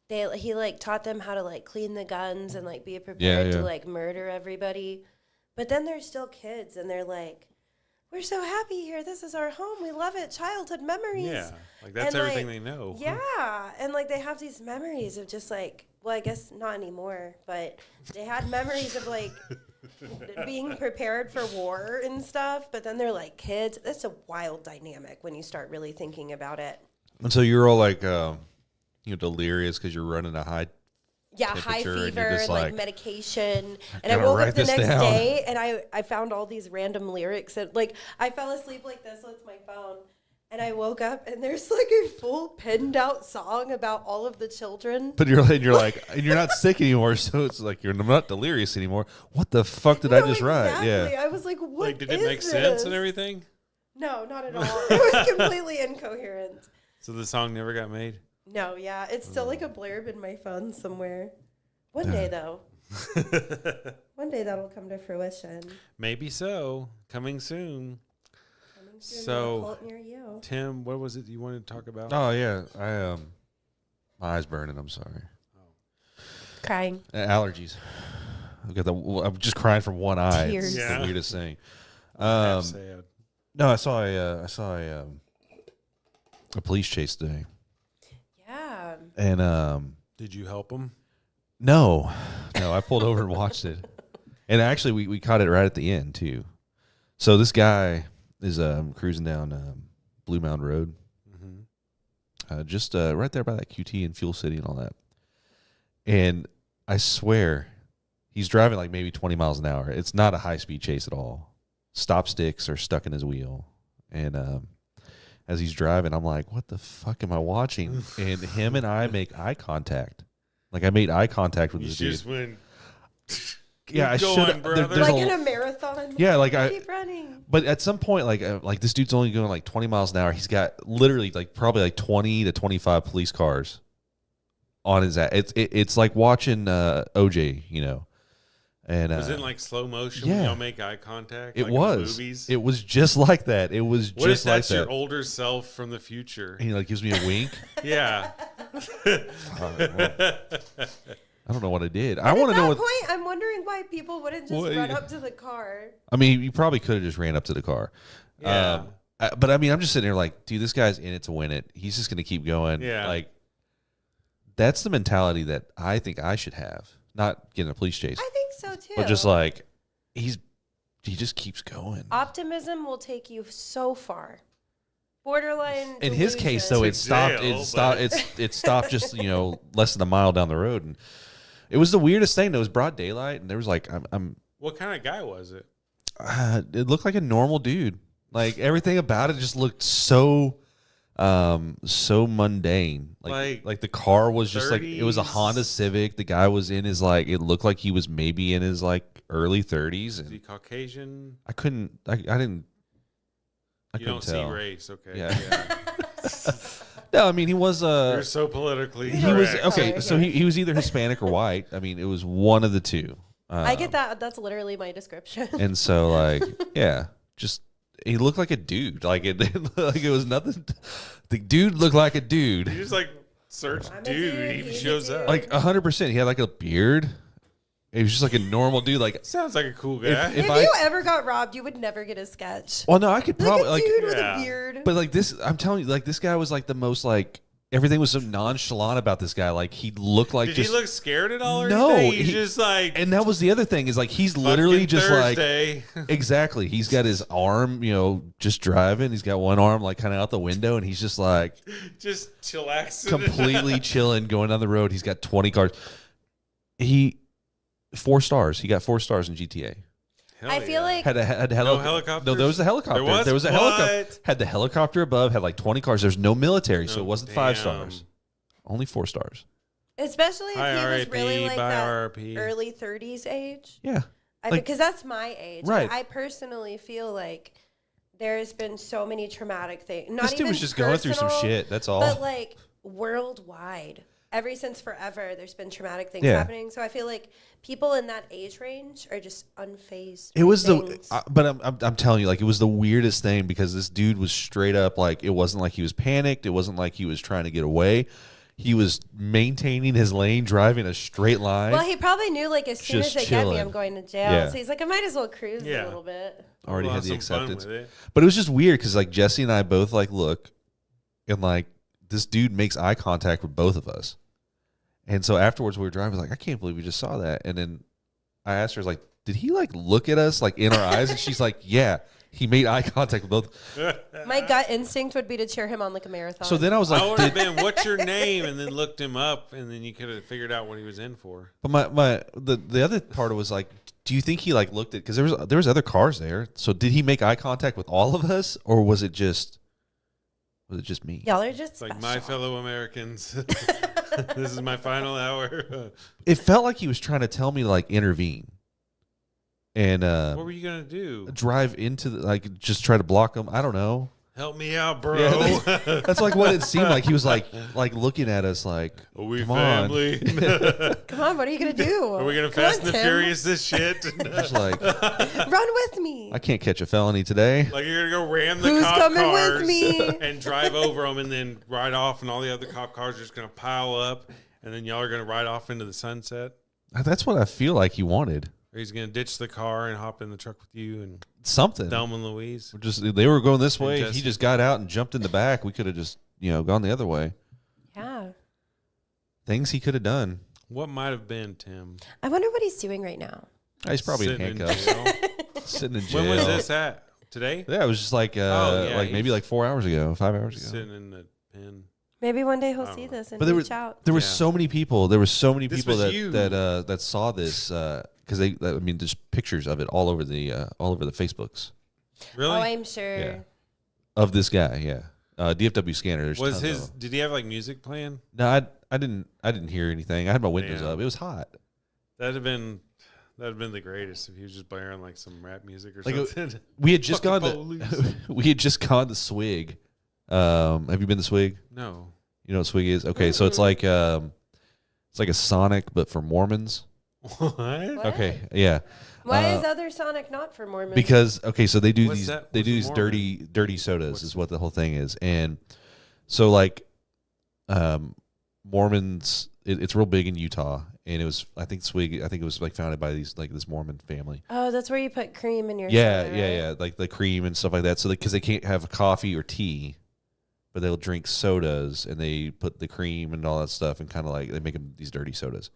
he like taught them how to like clean the guns and like be prepared to like murder everybody. But then they're still kids, and they're like, we're so happy here. This is our home. We love it. Childhood memories. Yeah. Like that's And, everything like, they know. Yeah. And like they have these memories of just like, well, I guess not anymore, but they had memories of like being prepared for war and stuff. But then they're like kids. That's a wild dynamic when you start really thinking about it. And so you're all like, delirious because you're running a high. High Temperature, and fever you're and just like like, medication. And I gotta woke write up the this next down. day and I found all these random lyrics. And like I fell asleep like this with my phone. And I woke up and there's like a full pinned out song about all of the children. But you're like, and you're not sick anymore, so it's like I'm not delirious anymore. What the fuck did I just write? Exactly. Yeah. I was like, what Like, did it is make sense and this? everything? No, not at all. It was completely incoherent. So the song never got made? No, yeah. It's still like a blurb in my phone somewhere. One day, though. One day that'll come to fruition. Maybe so. Coming soon. Coming soon to a So, cult near you. Tim, what was it you wanted to talk about? Oh yeah, my eyes burning. I'm sorry. Crying. Allergies. I'm just crying from one eye. Tears. It's Yeah. the weirdest thing. Half sad. No, I saw a police chase today, Yeah. and Did you help him? no, I pulled over and watched it, and actually we caught it right at the end too. So this guy is cruising down Blue Mound Road, just right there by that QT and Fuel City and all that, and I swear he's driving like maybe 20 miles an hour. It's not a high speed chase at all. Stop sticks are stuck in his wheel, and as he's driving, I'm like, "What the fuck am I watching?" And him and I make eye contact. Like I made eye contact with You this dude. just went. Yeah, I going, should. brother. There's Like a, in a marathon. yeah, like Keep running. But at some point, like this dude's only going like 20 miles an hour. He's got literally like probably like 20 to 25 police cars on his ass. It's like watching OJ, you know. And Was it in like slow motion yeah. when y'all make eye contact? it like in was. movies? It was just like that. It was What if just like that's your that. older self from the future? And he like gives me a wink. Yeah. I don't know what I did. I want to know At what. that point, I'm wondering why people wouldn't just What- run up to the car. I mean, you probably could have just ran up to the car. Yeah. But I mean, I'm just sitting there like, dude, this guy's in it to win it. He's just going to keep going. Yeah. Like, that's the mentality that I think I should have. Not getting a police chase, I think so too. but just like he just keeps going. Optimism will take you so far. Borderline. In his case, though, To it stopped. jail, It stopped. It stopped just less than a mile down the road, and it was the weirdest thing. There was broad daylight, and there was like What kind of guy was it? it looked like a normal dude. Like everything about it just looked so So mundane. Like the car was just like, it was a 30s. Honda Civic. The guy was in his like, it looked like he was maybe in his like early 30s. Is he And Caucasian? I couldn't tell. You don't see race, okay? Yeah. No, I mean he was You're so politically he was correct. okay. So he was either Hispanic or white. I mean, it was one of the two. I get that. That's literally my description. And so like, yeah, just he looked like a dude. Like like it was nothing. The dude looked like a You dude. just like search I'm a dude, dude, he he's a shows dude. up. Like 100%. He had like a beard. He was just like a normal dude. Like, Sounds like a cool guy. if if I- you ever got robbed, you would never get a sketch. well, no, I could probably Like a dude with yeah. a beard. but like this, I'm telling you, like this guy was like the most like everything was so nonchalant about this guy. Like he looked like Did just he look scared at all? Or No, anything? He's he- just like. and that was the other thing is like he's literally fucking just Thursday. like exactly. He's got his arm, just driving. He's got one arm like kind of out the window, and he's just like just chillaxing. completely chilling, going down the road. He's got 20 cars. 4 stars. He got 4 stars in GTA. Hell I feel like Had No helicopters? No, there was a helicopter. There was? a helicopter. What? Had the helicopter above. Had like 20 cars. There's no military, so Oh, it wasn't 5 damn. stars. Only 4 stars. especially if Hi, he was R.I.P., really like bye, that R.I.P.. early 30s age. Yeah. Like- Because that's my age. Right. I personally feel like there's been so many traumatic things. Not This dude even was just going through some personal, shit. That's all. But like worldwide, ever since forever, there's been traumatic things Yeah. happening. So I feel like people in that age range are just unfazed. It was things. but I'm telling you, like it was the weirdest thing because this dude was straight up like it wasn't like he was panicked. It wasn't like he was trying to get away. He was maintaining his lane, driving a straight line. Well, he probably knew like as soon Just as they get me, chilling. I'm going to jail. Yeah. So he's like, I might as well cruise Yeah. a little bit. Already We'll had have the some fun acceptance, with it. but it was just weird because like Jesse and I both like look, and like this dude makes eye contact with both of us, and so afterwards we were driving. I was like, I can't believe we just saw that, and then I asked her, I was like, did he like look at us like in our eyes? And she's like, yeah, he made eye contact with both. My gut instinct would be to cheer him on like a marathon. So then I was I like, would have been, what's your name? And then looked him up, and then you could have figured out what he was in for. but the other part was like, do you think he like looked at because there was other cars there? So did he make eye contact with all of us, or was it just me? y'all are just It's like, special. my fellow Americans, this is my final hour. It felt like he was trying to tell me to like intervene and What were you going to do? drive into the, like just try to block him. I don't know. Help me out, bro. Yeah, that's like what it seemed like. He was like looking at us like, Are we come on. family? Come on, what are you gonna do? Are we going to Come on, Fast and the Tim. Furious this shit? Just like, Run with me. I can't catch a felony today. Like you're gonna go ram the Who's cop coming cars with me? and drive over them, and then ride off, and all the other cop cars are just gonna pile up, and then y'all are gonna ride off into the sunset. That's what I feel like he wanted. Or he's gonna ditch the car and hop in the truck with you and Something. Thelma and Louise. They were going this And way. He Jesse. just got out and jumped in the back. We could have just gone the other way. Yeah. Things he could have done. What might have been, Tim? I wonder what he's doing right now. He's probably Sitting in in handcuffs, jail. sitting in jail. When was this at? Today? Yeah, it was just like yeah, like maybe he's- like 4 hours ago, 5 hours ago. Sitting in the pen. Maybe one day he'll I see don't know. this and But there reach were out. there were Yeah. so many people. There were so many This people was that you. that saw this because there's pictures of it all over the Facebooks Really? Oh, I'm sure. Yeah. of this guy. Yeah, DFW scanner. There's was tons of his? them. Did he have like music playing? No, I didn't hear anything. I had my windows Damn. up. It was hot. That'd have been the greatest if he was just blaring like some rap music or Like, something. We had just gone Fucking to police. we had just gone to Swig. Have you been to Swig? No. You know what Swig is? Okay, so it's like a Sonic but for Mormons. What? What? Okay, yeah. Why is other Sonic not for Mormons? Because so they do What's these that? they do What's these a dirty sodas What's- is what the whole thing is, and so like Mormons, it's real big in Utah, and it was I think it was like founded by this Mormon family. Oh, that's where you put cream in your Yeah, soda, yeah, right? yeah, like the cream and stuff like that. So because they can't have coffee or tea, but they'll drink sodas, and they put the cream and all that stuff, and kind of like they make them these dirty sodas.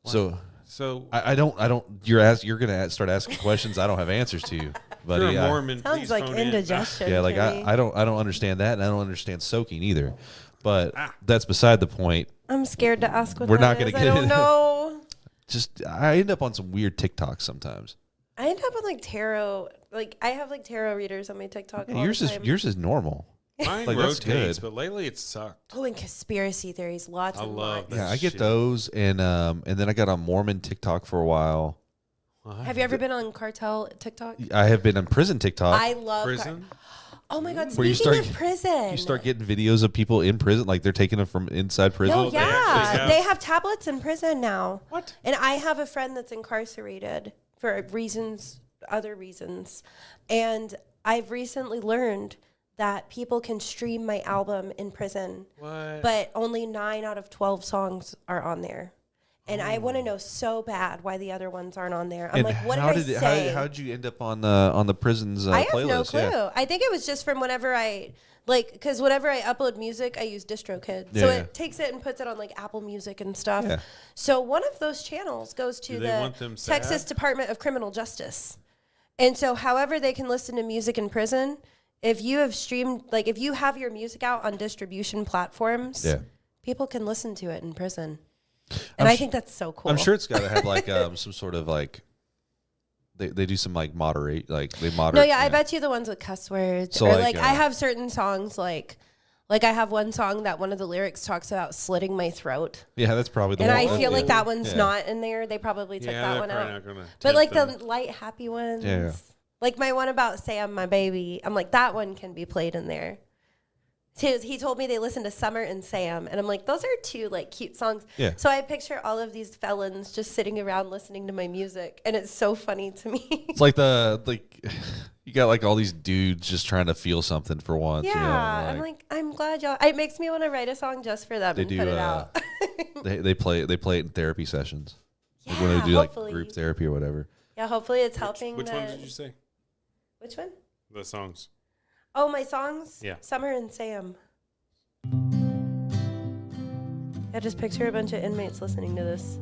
So. So I don't. You're gonna start asking questions I don't have answers to, buddy. if you're a Mormon, Sounds please like phone in. indigestion. Yeah, like to me. I don't understand that, and I don't understand soaking either. But that's beside the point. I'm scared to ask what We're that not gonna is. get I don't into- know. Just I end up on some weird TikToks sometimes. I end up with like tarot. Like I have like tarot readers on my TikTok. all the time. Yours is normal. Mine Like, that's rotates, good. but lately it's sucked. Oh, and conspiracy theories, lots I and love lots. that. Yeah, I get shit. those, and then I got on Mormon TikTok for a while. What? Have you ever been on Cartel TikTok? I have been on prison TikTok. I love Prison? Oh my God! Where you Speaking start- of prison, you start getting videos of people in prison, like they're taking them from inside prison. No, Oh, they actually have- they have tablets in prison now. What? And I have a friend that's incarcerated for other reasons. And I've recently learned that people can stream my album in prison, What? but only 9 out of 12 songs are on there. And I want to know so bad why the other ones aren't on there. I'm And like, what how did I say? How did you end up on the prison's I have playlist? no clue. Yeah. I think it was just from whenever because whenever I upload music, I use DistroKid. So Yeah. it takes it and puts it on like Apple Music and stuff. Yeah. So one of those channels goes to Do they want them the Texas sad? Department of Criminal Justice. And so however they can listen to music in prison, if you have streamed, like if you have your music out on distribution platforms, Yeah. people can listen to it in prison. And I'm I sh- think that's so cool. I'm sure it's got to have like some sort of like they do some like moderate, like they moderate. No, yeah, I bet you the ones with cuss words. So, or like, like I have certain songs like I have one song that one of the lyrics talks about slitting my throat. Yeah, that's probably the And one. I feel like yeah. that one's Yeah. not in there. They probably took Yeah, that they're one probably out. not gonna But like tempt them. the light happy ones. Yeah. Like my one about Sam, my baby. I'm like, that one can be played in there. He told me they listened to Summer and Sam, and I'm like, those are two like cute songs. Yeah. So I picture all of these felons just sitting around listening to my music, and it's so funny to me. It's like you got like all these dudes just trying to feel something for once. Yeah, you know, I'm like, I'm glad y'all. It makes me want to write a song just for them They and do, put it out. they play it in therapy sessions. Like when Yeah, they do like hopefully. group therapy or whatever. Yeah, hopefully it's helping. Which one did you say? Which one? The songs. Oh, my songs. Yeah. Summer and Sam. I just picture a bunch of inmates listening to this.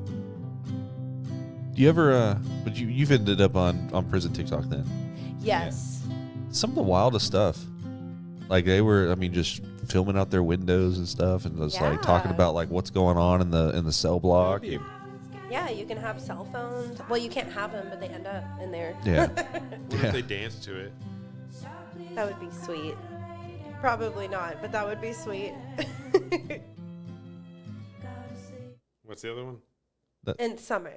Do you ever? But you've ended up on prison TikTok then. Yes. Some of the wildest stuff. Like they were, I mean, just filming out their windows and stuff, and just like talking Yeah. about like what's going on in the cell block. Maybe. Yeah, you can have cell phones. Well, you can't have them, but they end up in there. Yeah, What Yeah. if they dance to it? That would be sweet. Probably not, but that would be sweet. What's the other one? And Summer.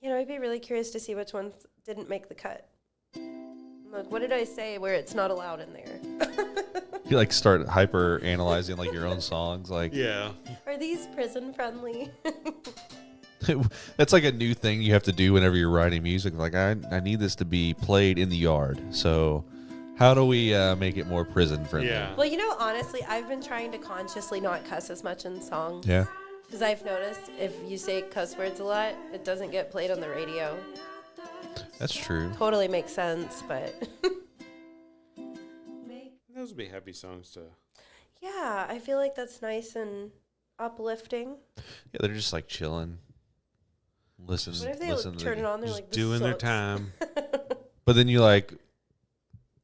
You know, I'd be really curious to see which ones didn't make the cut. Like, what did I say where it's not allowed in there? you like start hyper analyzing like your own songs. Like Yeah. Are these prison friendly? that's like a new thing you have to do whenever you're writing music. Like I need this to be played in the yard. So how do we make it more prison friendly? Yeah. Well, you know, honestly, I've been trying to consciously not cuss as much in songs. Yeah. Because I've noticed if you say cuss words a lot, it doesn't get played on the radio. That's true. Totally makes sense, but Those would be happy songs to. yeah, I feel like that's nice and uplifting. Yeah, they're just like chilling. Listen. What if they listen to turn the- it on? They're Just like, this doing their sucks. time. But then you like,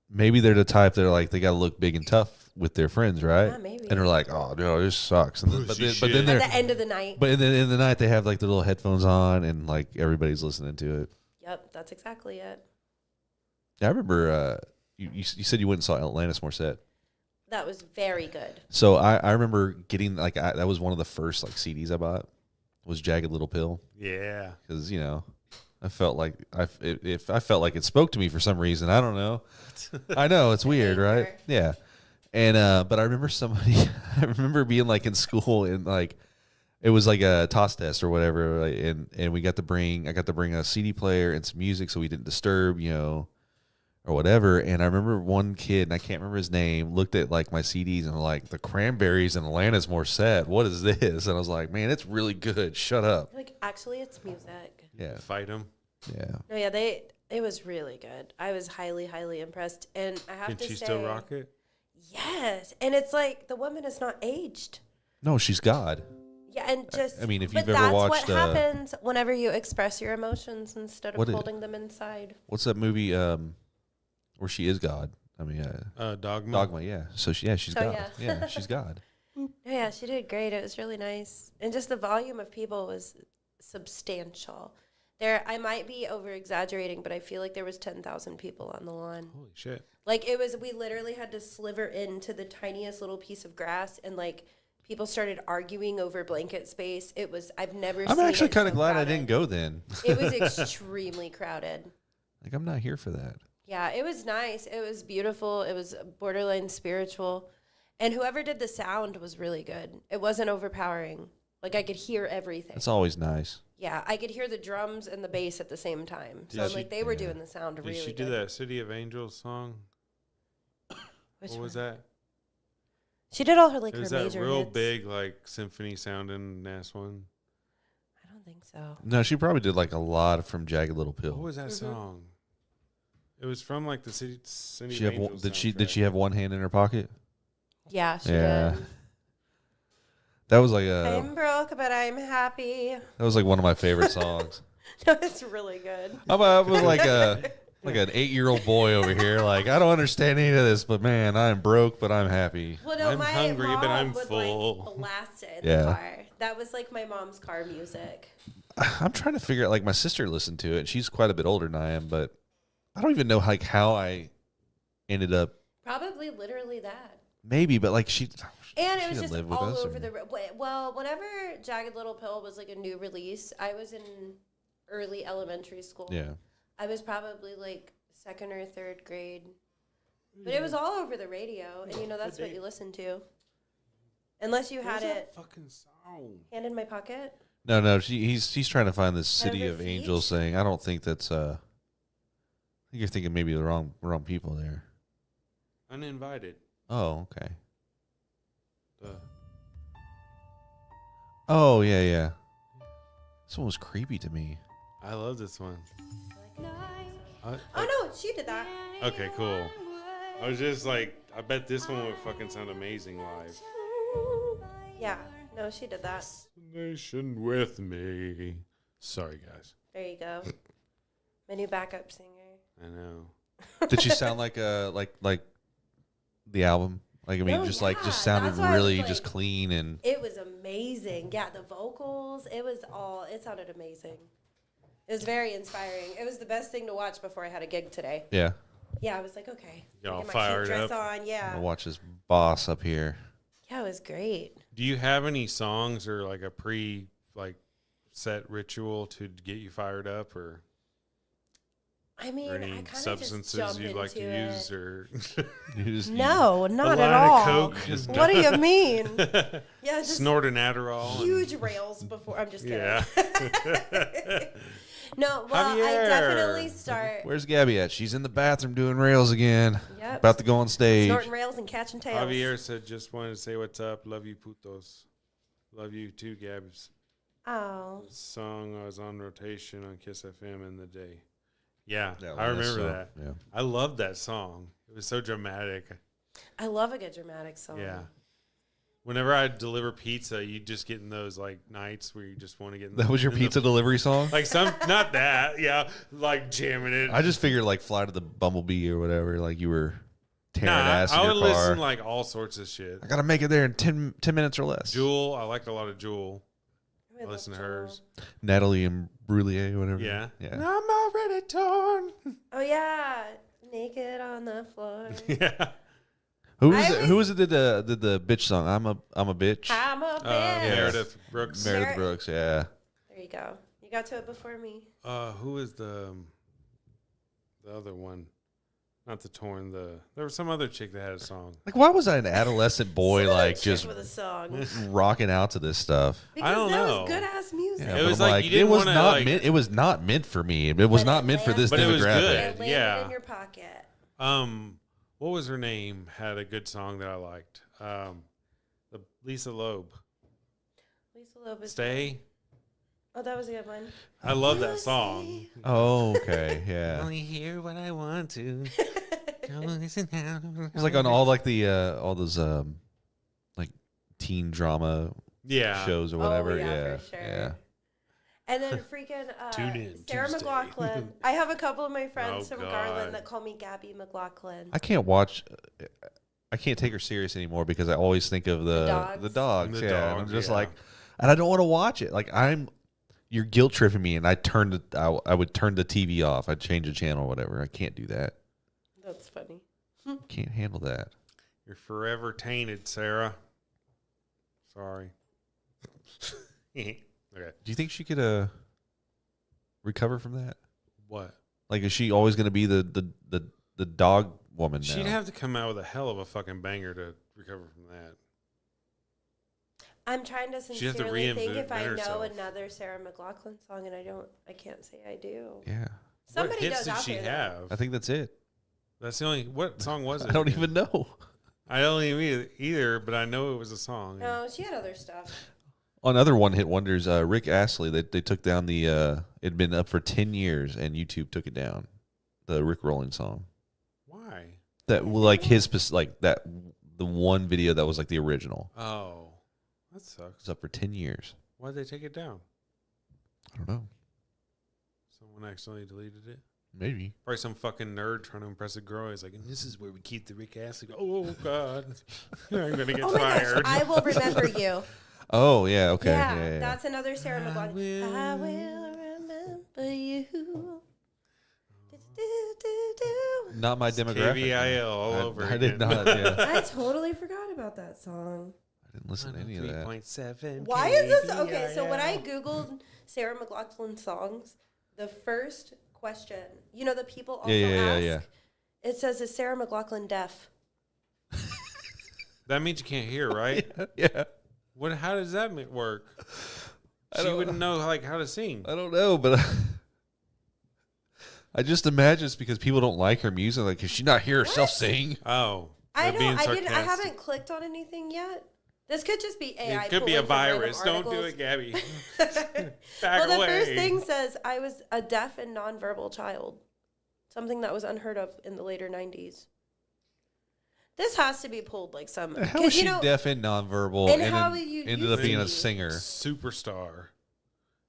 maybe they're the type that are like they got to look big and tough with their friends, right? Yeah, maybe. And they're like, oh no, this sucks. And then, but Pussy then shit. they're At the end of the night. but then in the night they have like their little headphones on and like everybody's listening to it. Yep, that's exactly it. I remember you said you went and saw Alanis Morissette. That was very good. So I remember getting like that was one of the first like CDs I bought was Jagged Little Pill Yeah. because you know I felt like I felt like it spoke to me for some reason. I don't know. I know it's weird, right? Anchor. Yeah. And but I remember I remember being like in school and like it was like a toss test or whatever, like, and I got to bring a CD player and some music so we didn't disturb, you know, or whatever. And I remember one kid, and I can't remember his name, looked at like my CDs and like the Cranberries and Alanis Morissette. What is this? And I was like, man, it's really good. Shut up. Like, actually, it's music. Yeah. Fight them. Yeah. No, yeah, it was really good. I was highly, highly impressed. And I have Can to she say, still rock it? yes. And it's like the woman is not aged. No, she's God. Yeah, and just I mean, if but you've ever that's watched, what happens whenever you express your emotions instead of What is- holding them inside. What's that movie where she is God? I mean, Dogma. Dogma, yeah. So she's So, God. yeah. Yeah, she's God. Yeah, she did great. It was really nice. And just the volume of people was substantial. I might be over exaggerating, but I feel like there was 10,000 people on the lawn. Holy shit. Like we literally had to sliver into the tiniest little piece of grass, and like people started arguing over blanket space. I've never I'm seen actually it kind of so glad crowded. I didn't go then. It was extremely crowded. Like, I'm not here for that. Yeah, it was nice. It was beautiful. It was borderline spiritual. And whoever did the sound was really good. It wasn't overpowering. Like, I could hear everything. That's always nice. Yeah, I could hear the drums and the bass at the same time. So, Did like, they were doing the sound really Did she good. do that City of Angels song? Which What was one? that? She did all her, like, It her was that major real hits. big, like, symphony sounding ass one. I don't think so. No, she probably did like a lot from Jagged Little Pill. What was that song? It was from, like, the City She of have Angels did she have one hand in her pocket? Yeah, she Yeah. did. That was like I'm broke, but I'm happy. that was like one of my favorite songs. No, it's really good. I was like like an 8-year-old boy over here. Like, I don't understand any of this, but man, I'm broke, but I'm happy. Well, no, I'm my hungry, mom but I'm would, full. like, blast it in Yeah. the car. That was like my mom's car music. I'm trying to figure out, like, my sister listened to it. She's quite a bit older than I am, but I don't even know like how I ended up. Probably literally that. Maybe, but like And it she was didn't just live with all us, over or- the. Well, whenever Jagged Little Pill was like a new release, I was in early elementary school. Yeah. I was probably like 2nd or 3rd grade. But it was all over the radio, and you know that's what you listen to. Unless you had it Fucking song. hand in my pocket. No, he's trying to find this City Ever of Angels Feet? thing. I don't think that's I think you're thinking maybe the wrong people there. Uninvited. Oh, okay. The Oh, yeah. This one was creepy to me. I love this one. Oh no, she did that. Okay, cool. I was just like, I bet this one would fucking sound amazing live. Yeah, no, she did that. Nation with me. Sorry, guys. There you go. My new backup singer. I know. Did she sound like the album? Like, I mean, No, just yeah. sounded That's why I was really like- just clean and It was amazing. Yeah, the vocals, it sounded amazing. It was very inspiring. It was the best thing to watch before I had a gig today. yeah. Yeah, I was like, okay. Y'all get my fired cute dress up? on. Yeah. I'll watch this boss up here. Yeah, it was great. Do you have any songs or like a set ritual to get you fired up, or I mean, or I any kind of just substances jump you'd like to into it. use, or You just- No, not a at line all. of coke? What do you mean? Yeah, just Snort an Adderall. and- huge rails before. I'm just kidding. Yeah. No, well, I Javier. definitely start. Where's Gabby at? She's in the bathroom doing rails again. Yep. About to go on stage. Snorting rails and catching tails. Javier said, "Just wanted to say what's up. Love you, putos. Love you too, Gabs." Oh. Song was on rotation on Kiss FM in the day. Yeah, Yeah, I well, that's remember that. Yeah. I loved that song. It was so dramatic. I love a good dramatic song. Yeah. Whenever I deliver pizza, you just get in those like nights where you just want to get in That was your in pizza delivery song? like not that. Yeah. Like jamming it. I just figured like Fly to the Bumblebee or whatever. Like you were tearing nah, ass in I your would car. listen like all sorts of shit. I got to make it there in 10 minutes or less. Jewel. I liked a lot of Jewel. I I listen to love hers. Natalie and Brullier, whatever. Yeah. Yeah. I'm already torn. Oh yeah, naked on the floor. Yeah. Who was it did the bitch song? I'm a bitch. I'm a bitch. Meredith Brooks. Meredith Brooks, yeah. There you go. You got to it before me. Who is the other one? Not the Torn. There was some other chick that had a song. Like, why was I an adolescent boy, Some other like chick just with a song. rocking out to this stuff? Because don't that know. was good ass music. Yeah, It but was I'm like you didn't it was wanna, not like- meant. It was not meant for me. It was But not it meant for this But it was demographic. good. It landed Yeah. in your pocket. What was her name? Had a good song that I liked. The Lisa Loeb. Lisa Loeb is Stay. Oh, that was a good one. I love that song. Oh, okay, yeah. Only hear what I want to. It's like on all like the all those like teen drama Yeah. shows or whatever. Oh, yeah, yeah, for sure. yeah. And then freaking Tune in Sarah Tuesday. McLaughlin. I have a couple of my friends Oh, from God. Garland that call me Gabby McLaughlin. I can't watch. I can't take her serious anymore because I always think of the dogs. dogs. The yeah, and I'm dogs, just yeah. like, and I don't want to watch it. Like you're guilt tripping me, and I would turn the TV off. I'd change the channel, or whatever. I can't do that. That's funny. Can't handle that. You're forever tainted, Sarah. Sorry. Okay. Do you think she could recover from that? What? Like, is she always going to be the dog woman now? She'd have to come out with a hell of a fucking banger to recover from that. I'm trying to She has to sincerely think reinvent if I know herself. another Sarah McLachlan song, and I can't say I do. Yeah. Somebody what hits does did out she there, though. have? I think that's it. That's the only. What song was it? I don't even know. I don't even either, but I know it was a song. No, she had other stuff. On other one-hit wonders, Rick Astley, they took down the, it'd been up for 10 years, and YouTube took it down. The Rick Rolling song. Why? That, like, the one video that was, like, the original. Oh, that sucks. It's up for 10 years. Why'd they take it down? I don't know. Someone accidentally deleted it. Maybe. Probably some fucking nerd trying to impress a girl. He's like, and this is where we keep the Rick Astley. Oh, God. I'm going to get Oh my fired. gosh, I Will Remember You. Oh, yeah, okay. Yeah, that's another Sarah McLachlan. I will will remember you. Do-do-do-do. Not my demographic. KVIL all over I did again. not, yeah. I totally forgot about that song. I didn't listen to any of that. 3.7 Why is this okay? So when I KVIL. googled Sarah McLachlan songs, the first question, you know, the people also Yeah. ask, it says, "Is Sarah McLachlan deaf?" That means you can't hear, right? Yeah. What? How does that work? She wouldn't know like how to sing. I don't know, but I just imagine it's because people don't like her music. Like, can she not hear herself sing? Oh, I they're being don't. I sarcastic. haven't clicked on anything yet. This could just be AI. It could be a pulling from random virus. Don't do articles. it, Gabby. Well, the away. first thing says I was a deaf and nonverbal child, something that was unheard of in the later 90s. This has to be pulled like some. How is she deaf and nonverbal and and how then you ended used up being to a be. singer? Superstar.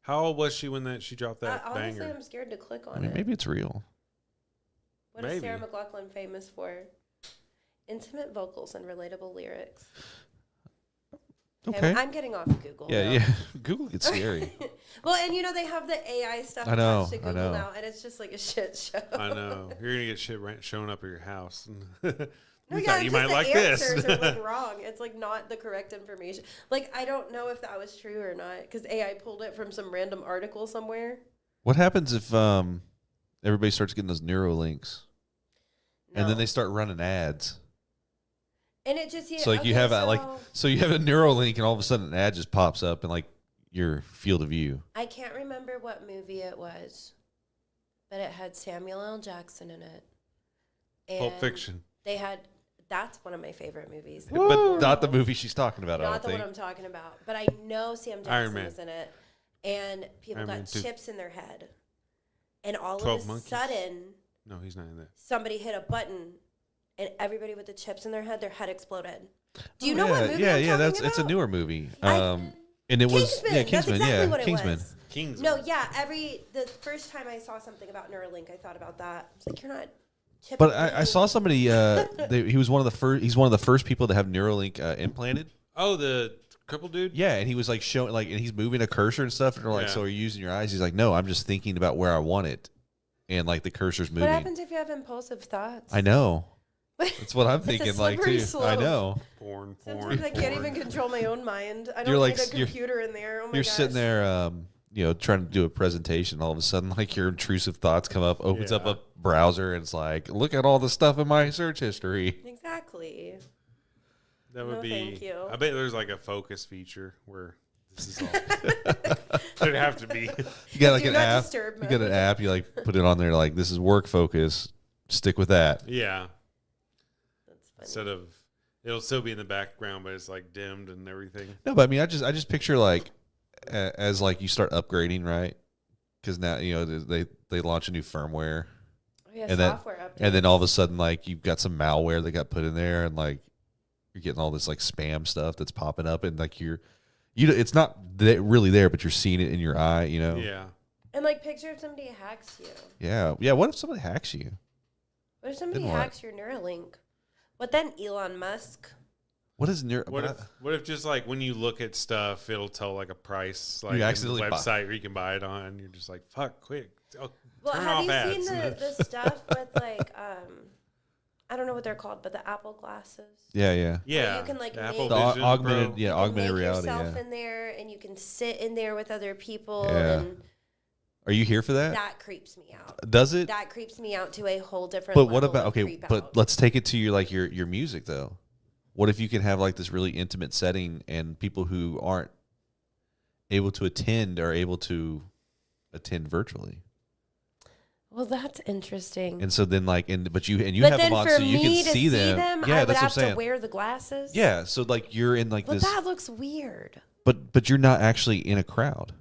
How old was she when she dropped that Honestly, banger? I'm scared to click on I mean, it. maybe it's real. What is Sarah maybe. McLachlan famous for? Intimate vocals and relatable lyrics. Okay. I'm getting off of Google. now. Yeah. Google gets scary. Well, and you know they have the AI stuff I know, attached to I Google know. now, and it's just like a shit show. I know. You're gonna get shit showing up at your house. No, We yeah, thought you just might the like this. answers are like wrong. It's like not the correct information. Like I don't know if that was true or not because AI pulled it from some random article somewhere. What happens if everybody starts getting those Neuralinks and then No. they start running ads? And it just So like you have so you have a Neuralink and all of a sudden an ad just pops up in like your field of view. I can't remember what movie it was, but it had Samuel L. Jackson in it. And Pulp Fiction. They had. That's one of my favorite movies. But not the movie she's talking about, I Not don't the think. one I'm talking about, but I know Sam Iron Jackson Man. was in it, and people Iron Man got 2. chips in their head, and all 12 of a Monkeys. sudden, No, he's not in that. somebody hit a button, and everybody with the chips in their head exploded. Do you Oh, know yeah, what movie? Yeah, I'm yeah, talking it's a about? newer movie. I- And it was Kingsman. yeah, That's Kingsman, exactly yeah, what it Kingsman. was. Kings. No, yeah. The first time I saw something about Neuralink, I thought about that. It's like you're not. chipping But in. I saw somebody. He was one of the first. He's one of the first people to have Neuralink implanted. Oh, the crippled dude. Yeah, and he was like showing like, and he's moving a cursor and stuff. And they're like, Yeah. "So are you using your eyes?" He's like, "No, I'm just thinking about where I want it," and like the cursor's moving. What happens if you have impulsive thoughts? I know. That's what I'm a thinking. Like slippery too. I slope. know. Porn. Sometimes I can't even control my own mind. I don't You're like- need a you're- computer in there. Oh my You're gosh. sitting there, trying to do a presentation. All of a sudden, like your intrusive thoughts come up. Opens up Yeah. a browser, and it's like, look at all the stuff in my search history. Exactly. That would No, be. thank you. I bet there's like a focus feature where this is all. There'd have to be. You got like Do an not app. disturb You got mode. an app. You like put it on there. Like this is work focus. Stick with that. Yeah. That's funny. Instead of, it'll still be in the background, but it's like dimmed and everything. No, but I mean, I just picture like as like you start upgrading, right? Because now they launch a new firmware, Oh, yeah, and then- software updates. and then all of a sudden like you've got some malware that got put in there, and like you're getting all this like spam stuff that's popping up, and like it's not really there, but you're seeing it in your eye, you know? Yeah. And like, picture if somebody hacks you. Yeah. Yeah. What if somebody hacks you? What if somebody Then what? hacks your Neuralink? What then, Elon Musk? What is near? What if just like when you look at stuff, it'll tell like a price, like You in accidentally the website where you can buy it on. You're just like, fuck, quick. Oh, Well, turn have off you ads. seen the stuff with like I don't know what they're called, but the Apple glasses? Yeah. Yeah, you can, like, the make- Apple The Vision augmented, Pro. yeah, You can augmented make reality. yourself Yeah. in there, and you can sit in there with other people, Yeah. and Are you here for that? that creeps me out. Does it? That creeps me out to a whole different. But what level about of okay? creep But out. let's take it to your music though. What if you can have like this really intimate setting and people who aren't able to attend are able to attend virtually? Well, that's interesting. And so then like but you but have then them on for so you me can to see them. Yeah, I would that's what I'm have saying. to wear the glasses. Yeah, so like you're in like But this, that looks weird. but you're not actually in a crowd.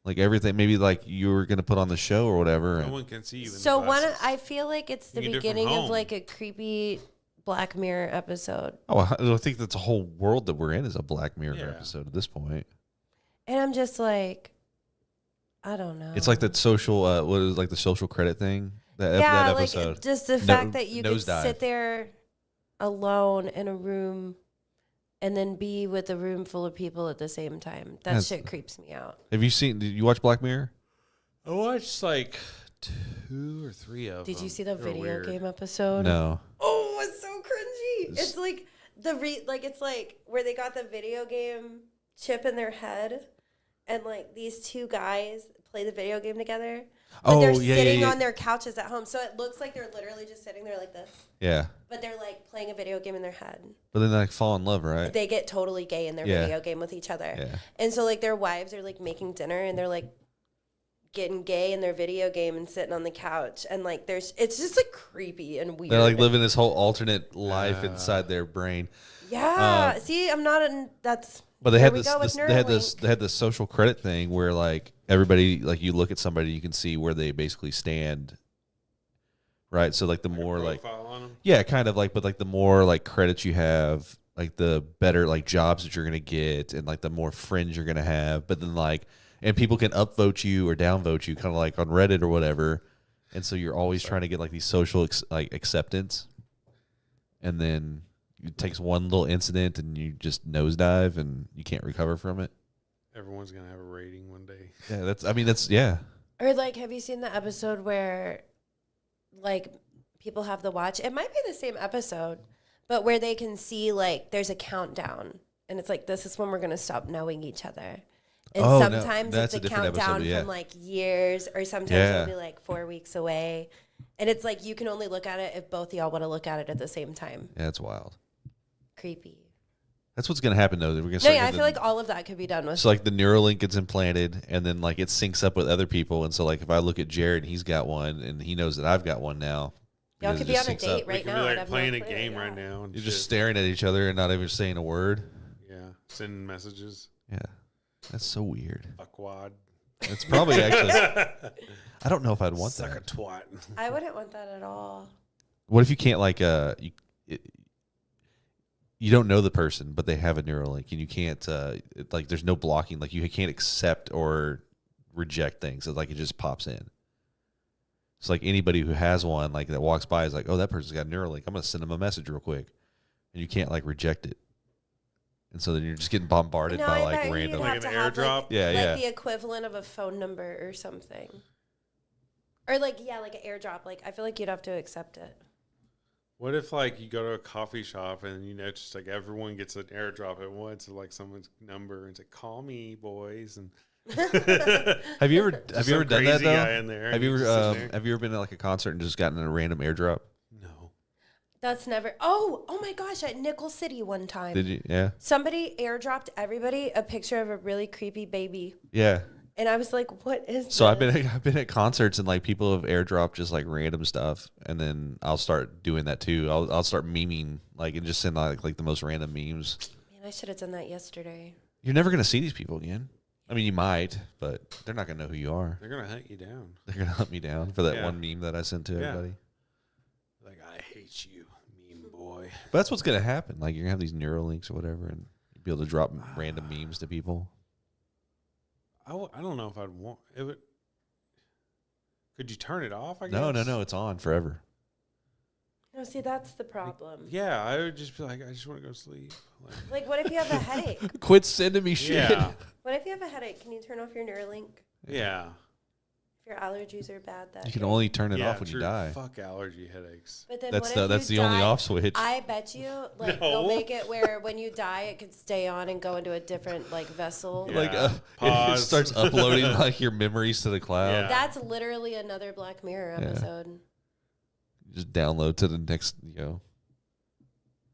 Like everything, maybe like you were gonna put on the show or whatever. No and- one can see you. In So the one, glasses. I feel like it's the You can do it from beginning of home. like a creepy Black Mirror episode, Oh, I think that's a whole world that we're in is a Black Mirror Yeah. episode at this point. and I'm just like, I don't know. It's like that social, what is like the social credit thing? That yeah, like episode. just the No- fact that you could nosedive. sit there alone in a room and then be with a room full of people at the same time. That That's- shit creeps me out. Have you seen? Did you watch Black Mirror? I watched like 2 or 3 of them. Did you see the They were video weird. game episode? No. Oh, it's so cringy. It's like it's like where they got the video game chip in their head, and like these two guys play the video game together. But they're sitting on their couches at home, so it looks like they're literally just sitting there like this. Yeah, But they're like playing a video game in their head. but then they like fall in love, right? They get totally gay in their Yeah. video game with each other. Yeah. And so like their wives are like making dinner and they're like getting gay in their video game and sitting on the couch, and like it's just like creepy and weird. They're like living this whole alternate life inside their brain. Yeah. See, I'm not in that's But they Here had we this, go with they had this social credit thing where like everybody, like you look at somebody, you can see where they basically stand. Right. So like the more like, Profile on 'em? yeah, kind of like, but like the more like credits you have, like the better like jobs that you're going to get and like the more friends you're going to have. But then like, and people can upvote you or downvote you kind of like on Reddit or whatever. And so you're always trying to get like these social like acceptance. And then it takes one little incident and you just nosedive and you can't recover from it. Everyone's gonna have a rating one day. Yeah, that's yeah. Or like, have you seen the episode where like people have the watch? It might be the same episode, but where they can see like there's a countdown and it's like, this is when we're going to stop knowing each other. And Oh, no, sometimes that's it's a a different countdown episode, yeah. from like years, or sometimes Yeah. it'll be like 4 weeks away. And it's like, you can only look at it if both of y'all want to look at it at the same time. Yeah, it's wild. Creepy. That's what's gonna happen though. We're gonna No, start yeah, I getting feel like all of that could be done with. so like the Neuralink gets implanted and then like it syncs up with other people. And so like if I look at Jared, he's got one and he knows that I've got one now. Y'all because could it be just on a syncs date up. right we could now. be I'd like have no playing a clue, game yeah. right now. And You're just shit. staring at each other and not even saying a word. Yeah, sending messages. Yeah. That's so weird. Fuckwad. It's probably actually I don't know if I'd want Suck a that. twat. I wouldn't want that at all. What if you can't like you don't know the person, but they have a Neuralink and you can't like there's no blocking, like you can't accept or reject things. So like it just pops in. It's like anybody who has one like that walks by is like, oh, that person's got a Neuralink. I'm gonna send them a message real quick, and you can't like reject it. And so then you're just getting bombarded No, by I like bet you'd random. have Like to an have, airdrop? Like, Yeah, like yeah. the equivalent of a phone number or something. Or like, yeah, like an airdrop. Like, I feel like you'd have to accept it. What if like you go to a coffee shop and you know just like everyone gets an airdrop at once of like someone's number and say, "Call me, boys." And Have you ever done some that crazy though? guy in there, Have and you he's ever sitting there. have you ever been at like a concert and just gotten a random airdrop? No. That's never. Oh my gosh! At Nickel City one time, Did you? Yeah, somebody airdropped everybody a picture of a really creepy baby, yeah. and I was like, "What is?" So this? I've been at concerts and like people have airdropped just like random stuff, and then I'll start doing that too. I'll start memeing like and just send like the most random memes. Man, I should have done that yesterday. You're never gonna see these people again. I mean, you might, but they're not gonna know who you are. They're gonna hunt you down. They're gonna hunt me down for that Yeah. one meme that I sent to Yeah. everybody. Like, I hate you, meme boy. But that's what's gonna happen. Like you're gonna have these Neuralinks or whatever, and you'll be able to drop random memes to people. I don't know if I'd want it. Would, could you turn it off? I guess. No, it's on forever. No, see, that's the problem. Yeah, I would just be like, I just want to go sleep. Like, what if you have a headache? Quit sending me shit. Yeah, What if you have a headache? Can you turn off your Neuralink? yeah. If your allergies are bad, that You can day? only turn it Yeah, off when you true. die. Fuck allergy headaches. But then That's what the if that's you the only die- off switch. I bet you, like, No. they'll make it where when you die, it could stay on and go into a different, like, vessel. Yeah. Like it Pause. starts uploading like your memories to the cloud. Yeah. That's literally another Black Mirror Yeah. episode. Just download to the next,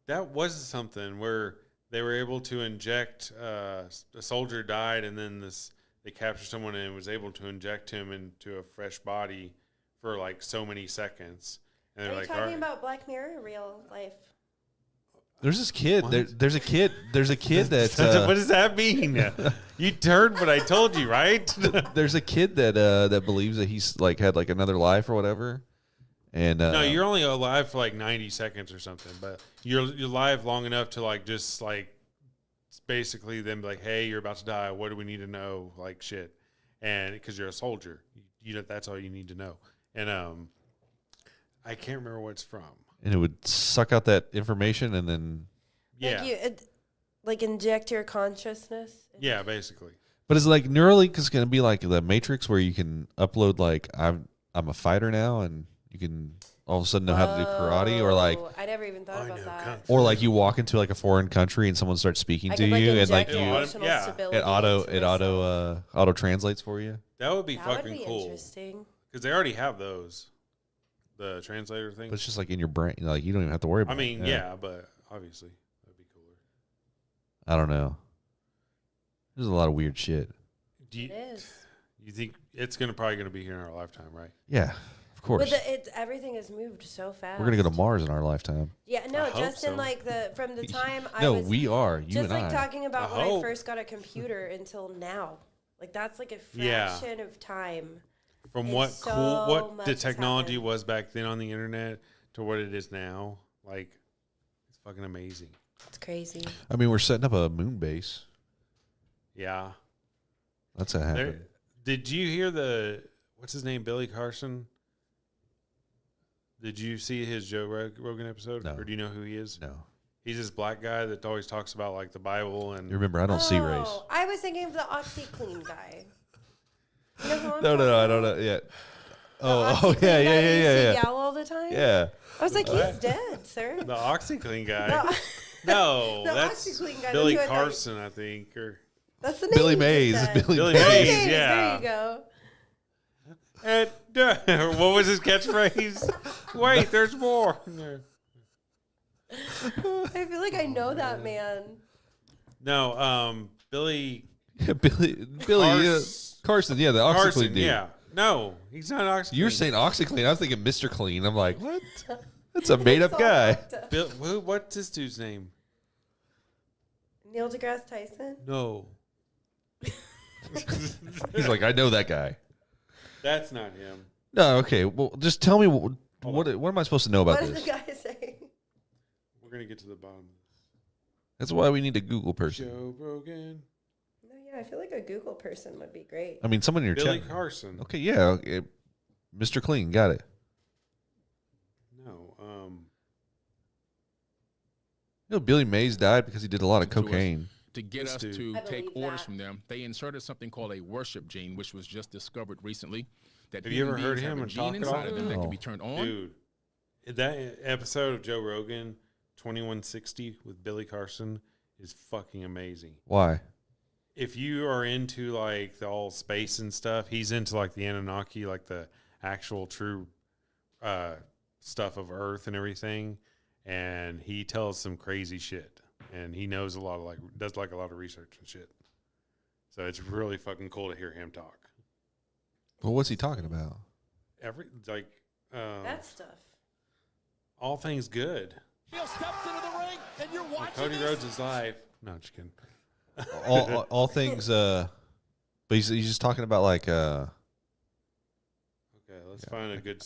That was something where they were able to inject a soldier died, and then they captured someone and was able to inject him into a fresh body for like so many seconds. And Are they're you like, talking "All right." about Black Mirror or real life? There's this kid. What? There's a kid that's What does that mean? You heard what I told you, right? there's a kid that believes that he's like had like another life or whatever. And No, you're only alive for like 90 seconds or something, but you're alive long enough to like just like basically them be like, hey, you're about to die. What do we need to know? Like shit, and because you're a soldier, that's all you need to know. And I can't remember what it's from. and it would suck out that information and then. Yeah, Like inject your consciousness. yeah, basically. But it's like Neuralink is going to be like the Matrix where you can upload like I'm a fighter now and you can all of a sudden know how to do karate or like. Oh, I never even thought about that. Or like you walk into like a foreign country and someone starts speaking I to could, like, you and like inject you emotional Yeah. stability it into myself. auto translates for you. That would be That fucking would be cool interesting. because they already have those, the translator thing. But it's just like in your brain, like you don't even have to worry about I mean, it. yeah, but obviously that'd be cooler. I don't know. There's a lot of weird shit. Do you, It is. you think it's probably gonna be here in our lifetime, right? Yeah, of course. But everything has moved so fast. We're gonna go to Mars in our lifetime. Yeah, no, I hope just in so. like from the time I No, was we are. You just and like I. talking about I when I hope. first got a computer until now. Like that's like a Yeah. fraction of time. From It's what so what much the has technology happened. was back then on the internet to what it is now, like it's fucking amazing. It's crazy. I mean, we're setting up a moon base. Yeah. That's a There, happen. did you hear what's his name, Billy Carson? Did you see his Joe Rogan episode? No. Or do you know who he is? No, He's this black guy that always talks about like the Bible and you remember? I don't see race. I was thinking of the OxyClean guy. You know who I'm No, talking I don't about? know yet. The Oh, OxyClean yeah, guy that you see yeah. yell all the time. Yeah. I was like, What? he's dead, sir. the OxyClean guy. No. No, The that's OxyClean guy, Billy that's who I thought- Carson, I think. Or That's the name. Billy you just Mays. said. Billy Billy Mays. Mays. Mays, yeah. There you go. What was his catchphrase? Wait, there's more. I feel like I know that man. No, Billy Yeah, Billy, Carson. Yeah, the OxyClean Carson. dude. Yeah, no, he's not OxyClean. You're saying OxyClean. I was thinking Mr. Clean. I'm like, what? That's a made up guy. What's this dude's name? Neil deGrasse Tyson. No, He's like, I know that guy. that's not him. No, okay. Well, just tell me what am I supposed to know about What does this? the guy say? We're gonna get to the bottom. That's why we need a Google person. Joe Rogan, No, yeah, I feel like a Google person would be great. I mean, someone in your Billy chat. Carson. Okay, yeah, okay. Mr. Clean, got it. No, You know, Billy Mays died because he did a lot of To us. cocaine. To get This us dude. to I take believe orders that. from them, they inserted something called a worship gene, which was just discovered recently. That Have you human ever heard beings him have a and gene talk at inside all? of them that No. can be turned on. dude, that episode of Joe Rogan, 2160 with Billy Carson, is fucking amazing. Why? If you are into like the all space and stuff, he's into like the Anunnaki, like the actual true stuff of Earth and everything. And he tells some crazy shit, and he knows a lot of does like a lot of research and shit. So it's really fucking cool to hear him talk. Well, what's he talking about? That stuff. All things good. Steps into the ring, and you're watching Cody this? Rhodes' life. No, just kidding. all things. But he's just talking about like. Okay, let's find a good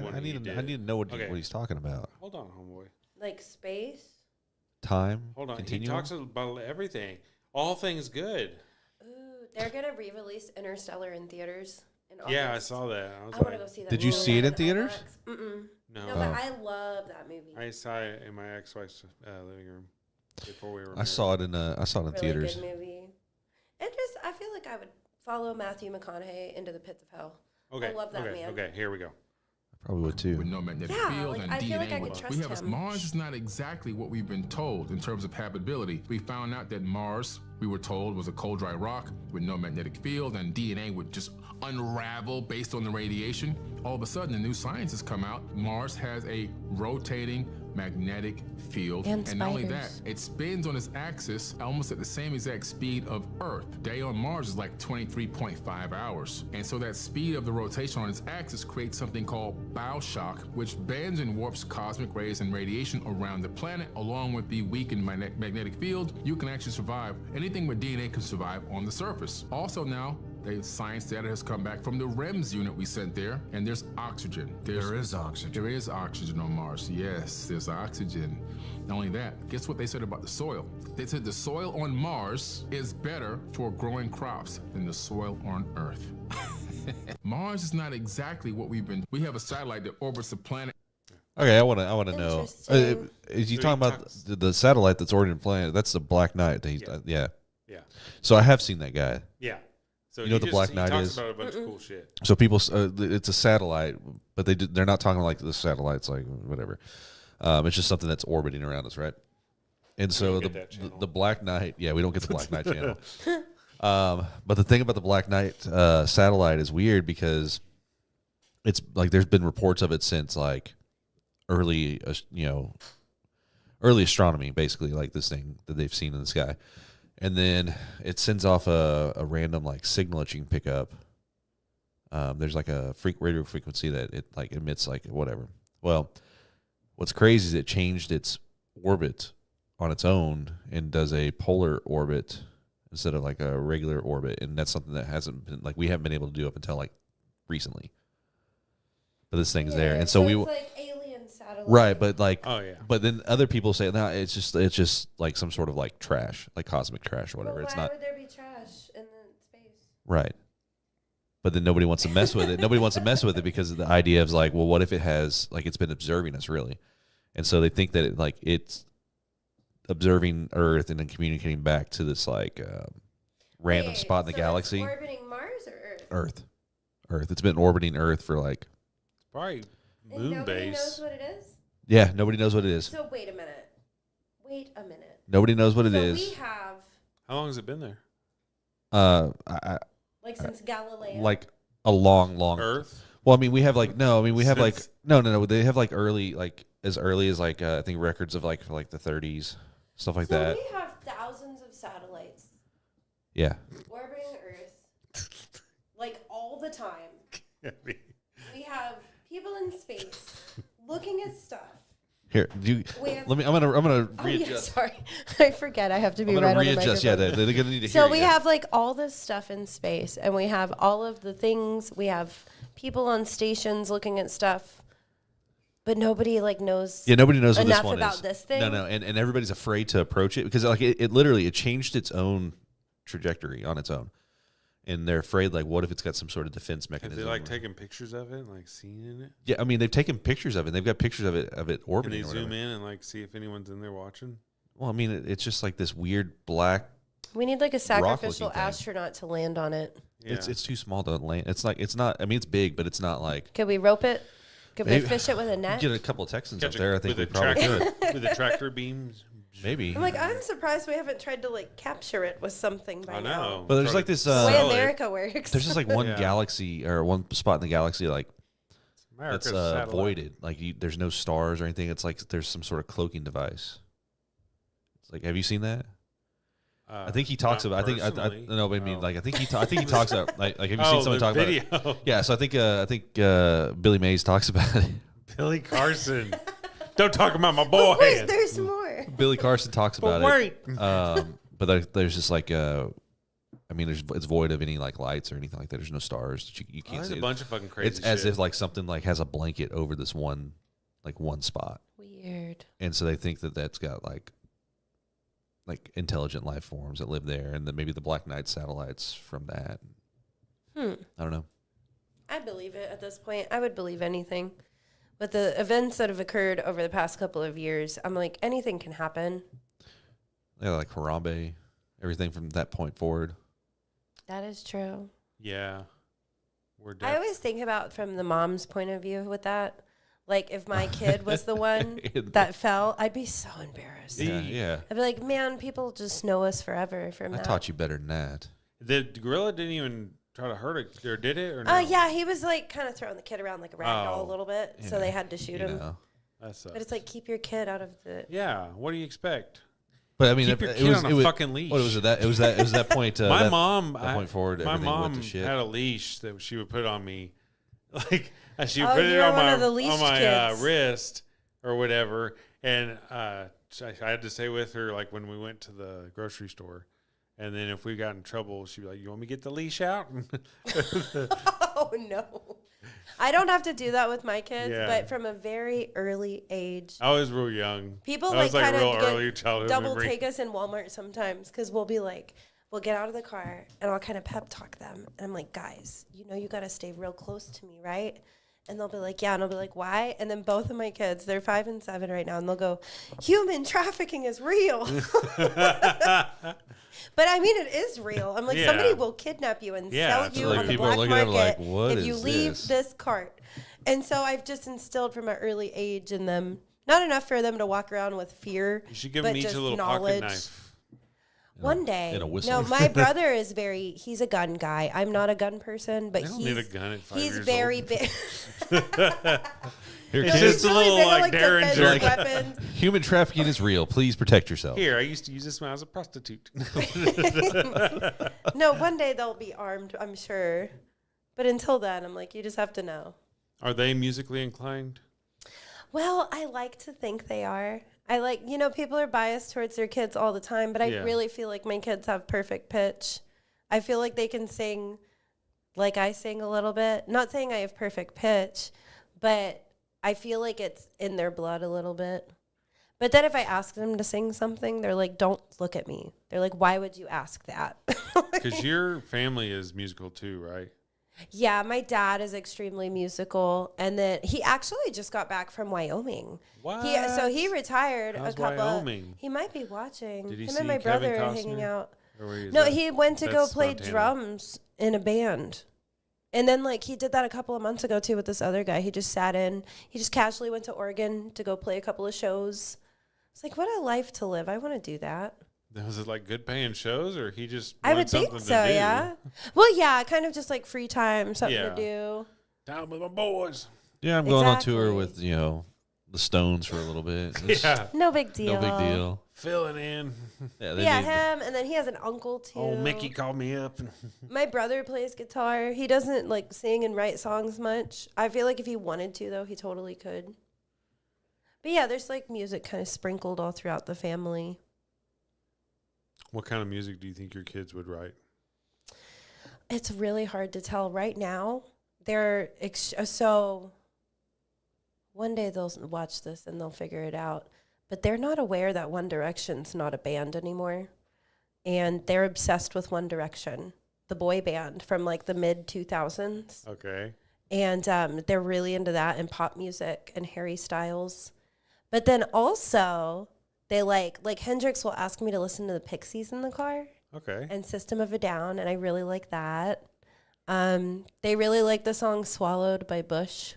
one. I he need did. to know what Okay. what he's talking about. Hold on, homeboy. Like space. Time. Hold on. Continuum? He talks about everything. All things good. Ooh, they're gonna re-release Interstellar in theaters. in Yeah, I August. saw that. I was I want to like, go see that. Did you movie see it in IMAX. theaters? Mm-mm. no. No, but I love that movie. I saw it in my ex-wife's living room before we were I married. saw it in really theaters. good movie. And just, I feel like I would follow Matthew McConaughey into the pits of hell. Okay, I love that okay, man. okay, here we go. I probably would too. With no magnetic Yeah, field like, and I DNA. feel like I could which trust we have him. Mars is not exactly what we've been told in terms of habitability. We found out that Mars, we were told, was a cold, dry rock with no magnetic field, and DNA would just unravel based on the radiation. All of a sudden, the new science has come out. Mars has a rotating magnetic field. And not only that, spiders. it spins on its axis almost at the same exact speed of Earth. Day on Mars is like 23.5 hours. And so that speed of the rotation on its axis creates something called bow shock, which bends and warps cosmic rays and radiation around the planet. Along with the weakened magnetic field, you can actually survive. Anything with DNA can survive on the surface. Also now, the science data has come back from the REMS unit we sent there, and there's oxygen. There is oxygen. There is oxygen on Mars. Yes, there's oxygen. Not only that, guess what they said about the soil? They said the soil on Mars is better for growing crops than the soil on Earth. Mars is not exactly what we have a satellite that orbits the planet. Okay, I want to know. Interesting. Is you So talking he about talks- the satellite that's orbiting the planet? That's the Black Knight. That he's, Yeah. yeah. Yeah, So I have seen that guy. yeah. So You know what the Black he Knight talks is? about a bunch of cool shit. So people, it's a satellite, but they're not talking like the satellites, like whatever. It's just something that's orbiting around us, right? And so don't get that channel. the Black Knight, yeah, we don't get the Black Knight channel. But the thing about the Black Knight satellite is weird because it's like there's been reports of it since like early astronomy, basically, like this thing that they've seen in the sky. And then it sends off a random like signal that you can pick up. There's like a radio frequency that it like emits like whatever. Well, what's crazy is it changed its orbit on its own and does a polar orbit instead of like a regular orbit, and that's something that hasn't been like we haven't been able to do up until like recently. But this thing's there, and so we it's like alien satellite. right, but like Oh yeah. but then other people say no, it's just like some sort of like trash, like cosmic trash or whatever. Well, It's why not would there be trash in the space? right. But then nobody wants to mess with it. Nobody wants to mess with it because of the idea of like, well, what if it has like it's been observing us really, and so they think that it's observing Earth and then communicating back to this like random Wait, spot in the so galaxy. It's orbiting Mars or Earth? Earth. It's been orbiting Earth for like Probably And moon nobody base. knows what it is? yeah. Nobody knows what it is. So wait a minute. Nobody knows what it so is. we have, How long has it been there? like since Galileo. Like a long. Earth. Well, I mean, we have like we have like Since- no. They have like early as early as like I think records of like the 30s, stuff like so that. we have thousands of satellites Yeah. orbiting Earth, like all the time. We have people in space looking at stuff. Here, We have, let me. I'm gonna oh, yeah, readjust. sorry. I forget. I have to be I'm gonna right on the readjust. Yeah, microphone. they're gonna need to So hear we you. have like all this stuff in space, and we have all of the things. We have people on stations looking at stuff, but nobody like knows. Yeah, nobody knows what this enough one about is. this thing. No, and everybody's afraid to approach it because like it literally it changed its own trajectory on its own, and they're afraid like what if it's got some sort of defense Have mechanism? they like taken pictures of it, and, like seen in it? Yeah, I mean they've taken pictures of it. They've got pictures of it Can orbiting. they or zoom whatever. in and like see if anyone's in there watching? Well, I mean it's just like this weird black. We need like a sacrificial rock-looking thing. astronaut to land on it. Yeah. It's too small to land. It's not. I mean it's big, but it's not like. Could we rope it? Could Maybe- we fish it with a net? Get a couple of Texans up Catch there. I it think we with a probably tractor, could. with the tractor beams. Maybe. I'm like, I'm surprised we haven't tried to like capture it with something by I now. know. But there's Try like to this, The way sell it. America works. There's just like one Yeah. galaxy or one spot in the galaxy like America's that's satellite. voided. Like there's no stars or anything. It's like there's some sort of cloaking device. It's like, have you seen that? I think he talks not about. I personally. no, but I mean, Oh. like I think he talks about. Like have you seen someone the talk video. about it? Yeah, so I think Billy Mays talks about it. Billy Carson. Don't talk about my Oh, boy. wait, there's more. Billy Carson talks But about wait. it. But there's just like I mean, it's void of any like lights or anything like that. There's no stars. That you Oh, can't there's see. a bunch of fucking crazy It's as shit. if like something like has a blanket over this one spot. Weird. And so they think that that's got like intelligent life forms that live there, and then maybe the Black Knight satellites from that. Hmm. I don't know. I believe it at this point. I would believe anything. With the events that have occurred over the past couple of years, I'm like, anything can happen. Yeah, like Harambe, everything from that point forward. That is true. Yeah. I always think about from the mom's point of view with that. Like, if my kid was the one that fell, I'd be so embarrassed. Yeah. I'd be like, man, people just know us forever from that. I taught you better than that. The gorilla didn't even try to hurt it, or did it? Or no? Yeah, he was like kind of throwing the kid around like a rag doll a little bit, so Yeah. they had to shoot him. Know. That sucks. But it's like, keep your kid out of the. Yeah. What do you expect? But I mean, Keep your it kid was on a fucking leash. What was it? It was that point. My mom, that point forward. My everything went mom to shit. had a leash that she would put on me, like she would Oh, put it you're on one my of the leash kids. wrist or whatever, and I had to stay with her like when we went to the grocery store, and then if we got in trouble, she'd be like, "You want me to get the leash out?" Oh no, I don't have to do that with my kids, Yeah. but from a very early age, I was real young. people That like was like kind real of early childhood double memory. take us in Walmart sometimes because we'll be like, we'll get out of the car and I'll kind of pep talk them, and I'm like, guys, you know, you got to stay real close to me, right? And they'll be like, yeah. And I'll be like, why? And then both of my kids, they're 5 and 7 right now, and they'll go, human trafficking is real. But I mean, it is real. I'm like, Yeah. somebody will kidnap you and Yeah, sell it's you like on the people are black looking at them market like, what if you is leave this? cart. And so I've just instilled from an early age in them, not enough for them to walk around with fear, You should give but them each just a little knowledge. pocket knife. One day. and a whistle. No, my brother is he's a gun guy. I'm not a gun person, but I don't he's need a gun at 5 he's years very old. big. Here, It's kids, just a little like defensive Derringer. weapons. human trafficking is real. Please protect yourself. Here, I used to use this when I was a prostitute. No, one day they'll be armed, I'm sure. But until then, I'm like, you just have to know. Are they musically inclined? Well, I like to think they are. I like, people are biased towards their kids all the time, but I Yeah. really feel like my kids have perfect pitch. I feel like they can sing like I sing a little bit. Not saying I have perfect pitch, but I feel like it's in their blood a little bit. But then if I ask them to sing something, they're like, don't look at me. They're like, why would you ask that? Because your family is musical too, right? Yeah, my dad is extremely musical, and then he actually just got back from Wyoming. What? So he retired How's a couple. Wyoming? He might be watching. Did he Him see and my Kevin brother are hanging Costner? out. Or is No, that- he went to go that's play Montana. drums in a band. And then he did that a couple of months ago too with this other guy. He just sat in. He just casually went to Oregon to go play a couple of shows. It's like, what a life to live. I want to do that. Was it like good paying shows, or he just I wanted would think something so, to do? yeah. Well, yeah, kind of just like free time, something Yeah. to do. Down with my boys. Yeah, I'm going on tour Exactly. with the Stones for a little bit. It's Yeah, No big deal. no big deal. filling in. Yeah, they Yeah, need- him, and then he has an uncle too. Old Mickey called me up. My brother plays guitar. He doesn't sing and write songs much. I feel like if he wanted to, though, he totally could. But yeah, there's music kind of sprinkled all throughout the family. What kind of music do you think your kids would write? It's really hard to tell right now. They're so. One day they'll watch this and they'll figure it out. But they're not aware that One Direction's not a band anymore. And they're obsessed with One Direction, the boy band from the mid 2000s. Okay. And they're really into that and pop music and Harry Styles. But then also they like Hendrix will ask me to listen to the Pixies in the car Okay. and System of a Down, and I really like that. They really like the song Swallowed by Bush.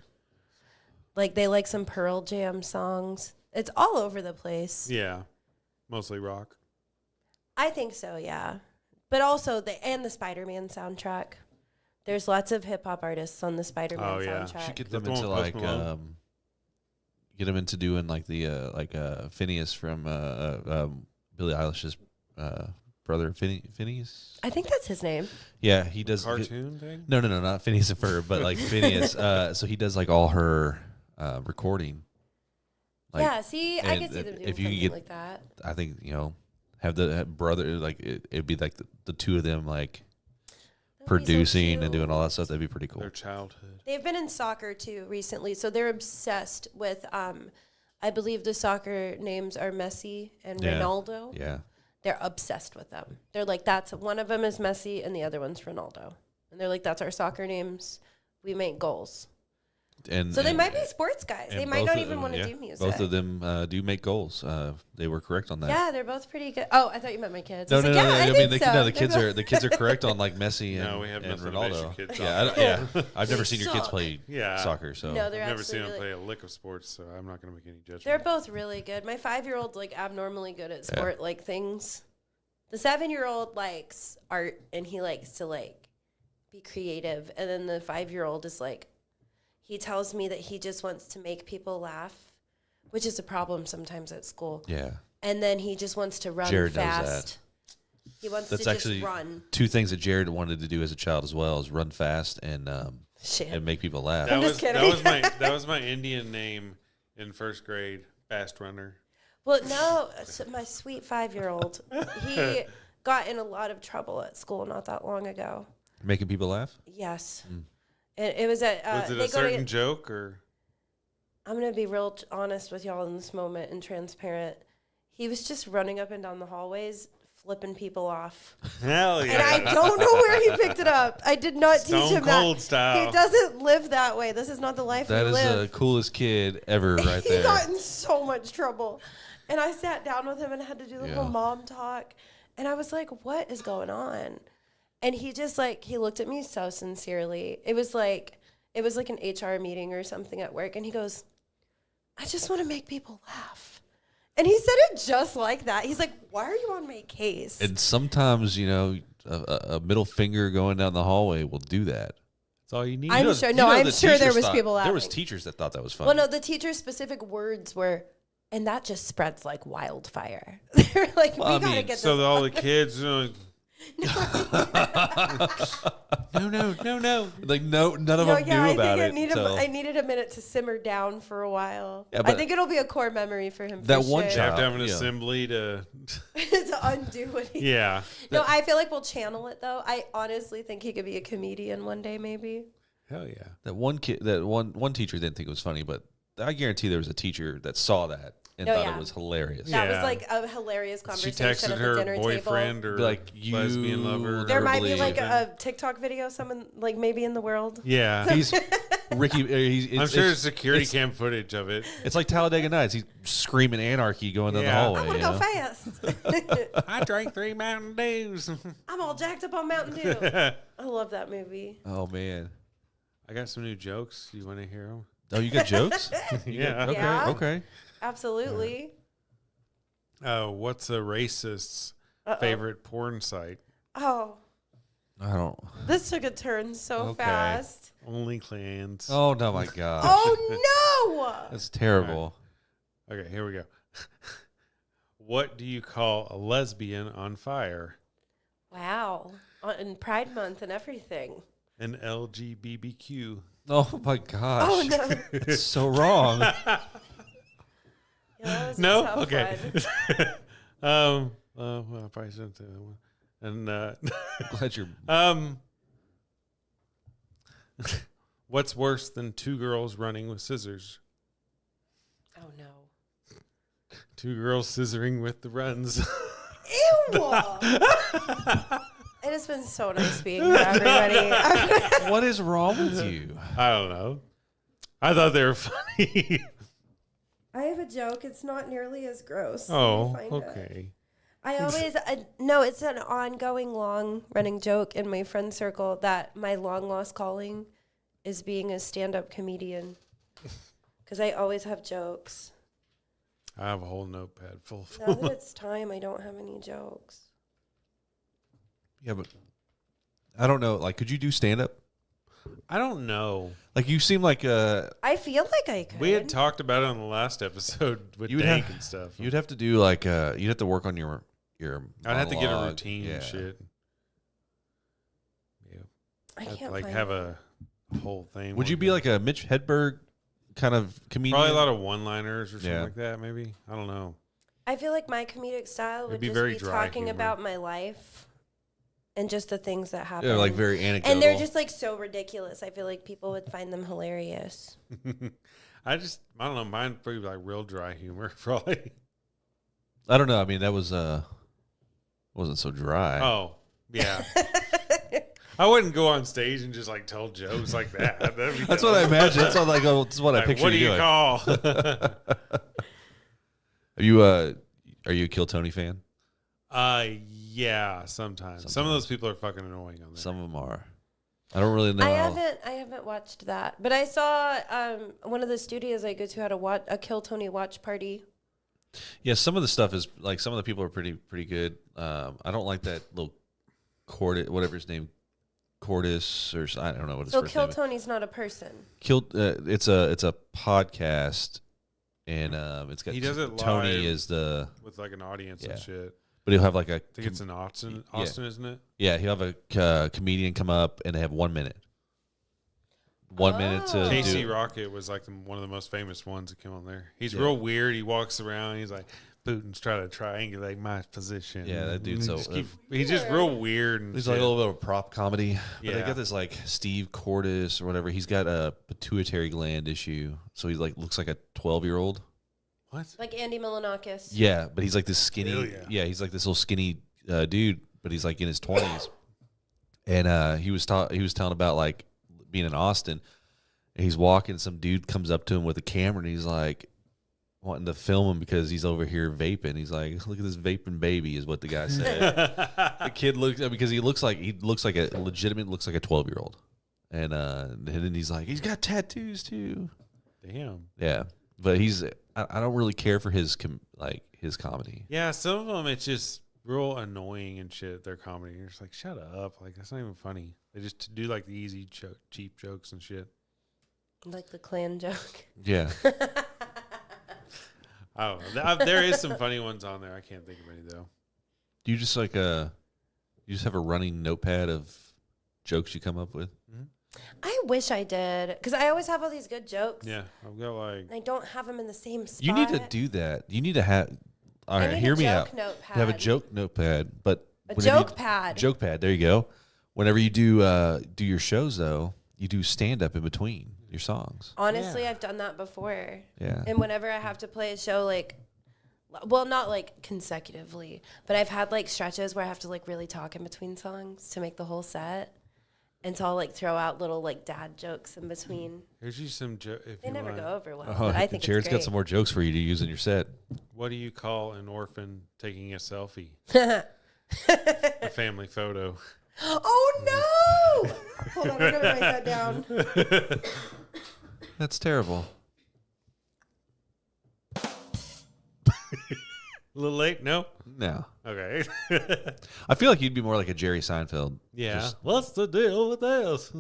They like some Pearl Jam songs. It's all over the place. Yeah. Mostly rock. I think so, yeah. But also the Spider-Man soundtrack. There's lots of hip hop artists on the Spider-Man Oh, yeah. soundtrack. should get Is that them the into one with Post Malone? get them into doing the Phineas from Billie Eilish's brother Phineas. I think that's his name. Yeah, he does Cartoon thing? No, not Phineas and Ferb, but Phineas. So he does all her recording. Yeah, see, I and could see them doing if you something get- like that. I think have the brother it'd be the two of them That'd be so producing and cute. doing all that stuff. That'd be pretty cool. Their childhood. They've been in soccer too recently, so they're obsessed with. I believe the soccer names are Messi and Yeah. Ronaldo. Yeah, They're obsessed with them. They're like, that's one of them is Messi and the other one's Ronaldo, and they're like, that's our soccer names. we make goals. And So they might be sports guys. and They might both not of even them, want to yeah. do music. Both of them do make goals. They were correct on that. Yeah, they're both pretty good. Oh, I thought you meant my kids. No, I was no, like, no, yeah, no. I I think mean, so. the kids are correct on like Messi and, No, we have and nothing to base Ronaldo. your kids Yeah, off. yeah. I've never seen your kids suck. play Yeah. soccer, so No, they're I've never seen absolutely him play a lick of sports, so I'm not going to make any judgment. They're both really good. My 5-year-old's like abnormally good at sport like things. The 7-year-old likes art and he likes to like be creative. And then the 5-year-old is like, he tells me that he just wants to make people laugh, which is a problem sometimes at school. yeah. And then he just wants to run Jared knows fast. He wants That's to actually just run. two things that Jared wanted to do as a child as well: is run fast and Shit. make people laugh. That I'm was just kidding. that was my Indian name in first grade, Fast Runner. Well, no, so my sweet 5-year-old, he got in a lot of trouble at school not that long ago. Making people laugh. Yes. And it was at. Was it a certain joke or? I'm going to be real honest with y'all in this moment and transparent. He was just running up and down the hallways, flipping people off. Hell yeah! And I don't know where he picked it up. I did not Stone teach him Cold that. style. He doesn't live that way. This is not the life That we is live. the coolest kid ever, right He there. got in so much trouble. And I sat down with him and had to do the Yeah. whole mom talk. And I was like, what is going on? And he just like, he looked at me so sincerely. It was like an HR meeting or something at work. And he goes, I just want to make people laugh. And he said it just like that. He's like, why are you on my case? And sometimes, a middle finger going down the hallway will do that. That's all you need. I'm sure. No, I'm the sure there teachers was thought- people laughing. There was teachers that thought that was funny. Well, no, the teacher's specific words were, and that just spreads like wildfire. They're like, Well, I we got to mean, get So this. all the kids, no. Like none of them I knew think about it. I needed a minute to simmer down for a while. Yeah, I but think it'll be a core memory for him. that for one sure. You have to have an Yeah. assembly to. to undo what he. Yeah. No, I feel like we'll channel it though. I honestly think he could be a comedian one day, maybe. Hell yeah. That one kid, that one teacher didn't think it was funny, but I guarantee there was a teacher that saw that and Oh, thought yeah. it was hilarious. That Yeah. was like a hilarious She conversation texted at the her dinner boyfriend table. or Like, you lesbian lover. There might be verbally- like a TikTok video, someone like maybe in the world. Yeah. He's Ricky. I'm sure there's it's, security it's, cam footage of it. it's like Talladega Nights. He's screaming anarchy going down the Yeah. hallway. I want to you go know? fast. I drank 3 Mountain Dews. I'm all jacked up on Mountain Dew. I love that movie. Oh man. I got some new jokes. You want to hear them? Oh, you got jokes? Yeah. Okay. Yeah. Okay. Absolutely. What's a racist's Uh-oh. favorite porn site? Oh, I don't. this took a turn so Okay. fast. OnlyClans. Oh no, my God. Oh no! That's terrible. Okay, here we go. What do you call a lesbian on fire? Wow. In Pride Month and everything. An LGBTQ. Oh my gosh. Oh no. It's so wrong. Yeah, that was a No? tough Okay. one. Well, I probably shouldn't say that one. And Glad you're. what's worse than 2 girls running with scissors? Oh no. 2 girls scissoring with the runs. Ew! It has been so nice being here, everybody. What is wrong with you? I don't know. I thought they were funny. I have a joke. It's not nearly as gross. Oh, Let me find it. okay. I always no. It's an ongoing, long-running joke in my friend circle that my long-lost calling is being a stand-up comedian. Because I always have jokes. I have a whole notepad full of Now that it's time, I don't have any jokes. Yeah, but I don't know. Like, could you do stand up? I don't know. Like, you seem like I feel like I could. We had talked about it on the last episode with You would Dank have- and stuff. you'd have to do like you'd have to work on your. I'd have to get a monologue. routine Yeah. and shit. Yeah. I I'd, can't like find have it. a whole thing. Would you be like a Mitch Hedberg kind of comedian? probably a lot of one-liners or something Yeah. like that? Maybe I don't know. I feel like my comedic style would be just very be dry talking humor. about my life and just the things that happen. Yeah, like very anecdotal. and they're just like so ridiculous. I feel like people would find them hilarious. I don't know. Mine probably like real dry humor, probably. I don't know. I mean, that was wasn't so dry. Oh, yeah. I wouldn't go on stage and just like tell jokes like that. That's what I imagine. That's what I picture What do you you doing. call? Are you a Kill Tony fan? Yeah, sometimes. Some of those people are fucking annoying on there. Some of them are. I don't really know. I haven't watched that, but I saw one of the studios I go to had a Kill Tony watch party. Yeah, some of the stuff is like some of the people are pretty good. I don't like that little Cordis, whatever his name, Cordis or I don't know what his So first Kill name Tony's not a person. It's a podcast, and it's got He does it Tony live is the with like an audience Yeah. and shit. but he'll have like a I think it's in Austin, isn't it? yeah he'll have a comedian come up and they have 1 minute. 1 minute to Casey do. Rocket was like one of the most famous ones that came on there. He's real weird. He walks around. He's like, Putin's trying to triangulate my position. Yeah, that dude's so he's just real weird. And he's shit. like a little bit of prop comedy. But they Yeah. got this like Steve Cordis or whatever. He's got a pituitary gland issue, so he like looks like a 12-year-old. What? Like Andy Milonakis. Yeah, but he's like this skinny. Hell Yeah, he's like this little skinny dude, but he's like in his 20s. And he was telling about like being in Austin. And he's walking. Some dude comes up to him with a camera, and he's like wanting to film him because he's over here vaping. He's like, "Look at this vaping baby," is what the guy said. The kid looks because he looks like a 12-year-old, and then he's like, he's got tattoos too. Damn. Yeah, but I don't really care for his comedy. Yeah, some of them it's just real annoying and shit. Their comedy, you're just like, shut up. Like that's not even funny. They just do like the easy, cheap jokes and shit. Like the Klan joke. Yeah. I don't know. There is some funny ones on there. I can't think of any though. Do you just like you just have a running notepad of jokes you come up with? I wish I did, because I always have all these good jokes. Yeah, I've got like. And I don't have them in the same spot. You need to do that. You need to have. All I right, need hear a me joke out. notepad. Have a joke notepad, but A whenever joke pad. Joke pad. There you go. Whenever you do your shows, though, you do stand up in between your songs. Honestly, I've done that before. Yeah. And whenever I have to play a show, like, well, not like consecutively, but I've had like stretches where I have to like really talk in between songs to make the whole set. And so I'll like throw out little like dad jokes in between. Here's you some joke. They never go over well. Oh, But I think Jared's it's got great. some more jokes for you to use in your set. What do you call an orphan taking a selfie? A family photo. Oh no! Hold on, I'm gonna write that down. That's terrible. A little late? No? No. Okay. I feel like you'd be more like a Jerry Seinfeld. Yeah. Just, What's the deal with this?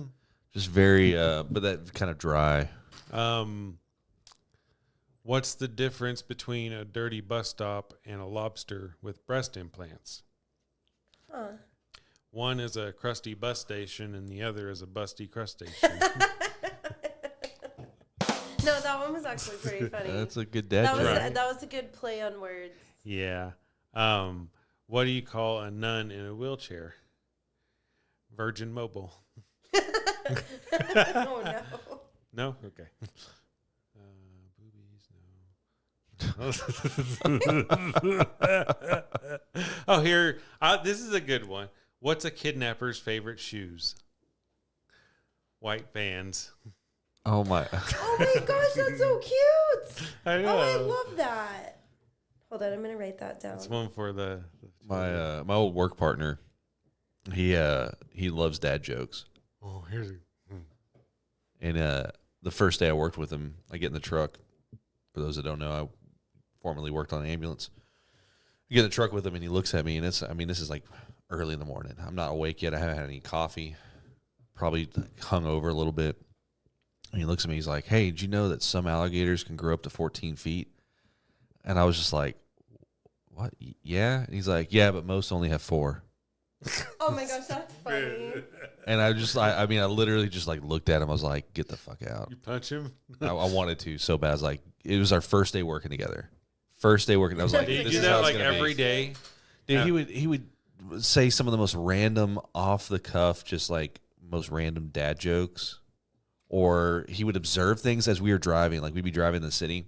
just very, but that kind of dry. What's the difference between a dirty bus stop and a lobster with breast implants? Huh. One is a crusty bus station and the other is a busty crust station. No, that one was actually pretty funny. That's a good dad that was joke. that was a good play on words. Yeah. What do you call a nun in a wheelchair? Virgin Mobile. Oh no. No? Okay. Boobies, no. Oh, here. This is a good one. What's a kidnapper's favorite shoes? White Vans. Oh my! Oh my gosh, that's so cute. I know. Oh, I love that. Hold on, I'm gonna write that down. It's one for the My old work partner, he loves dad jokes. Oh, here's a. And the first day I worked with him, I get in the truck. For those that don't know, I formerly worked on an ambulance. I get in the truck with him, and he looks at me, and this is like early in the morning. I'm not awake yet. I haven't had any coffee. Probably hung over a little bit. And he looks at me. He's like, "Hey, did you know that some alligators can grow up to 14 feet?" And I was just like, "What? Yeah?" And he's like, "Yeah, but most only have 4." Oh my gosh, that's funny. And I literally just like looked at him. I was like, "Get the fuck out." You punch him? I wanted to so bad. I was like, it was our first day working together. First day working. I was like, Do you this do is how that it's like gonna every be. day? Dude, Yeah. he would say some of the most random, off the cuff, just like most random dad jokes, or he would observe things as we were driving. Like we'd be driving in the city,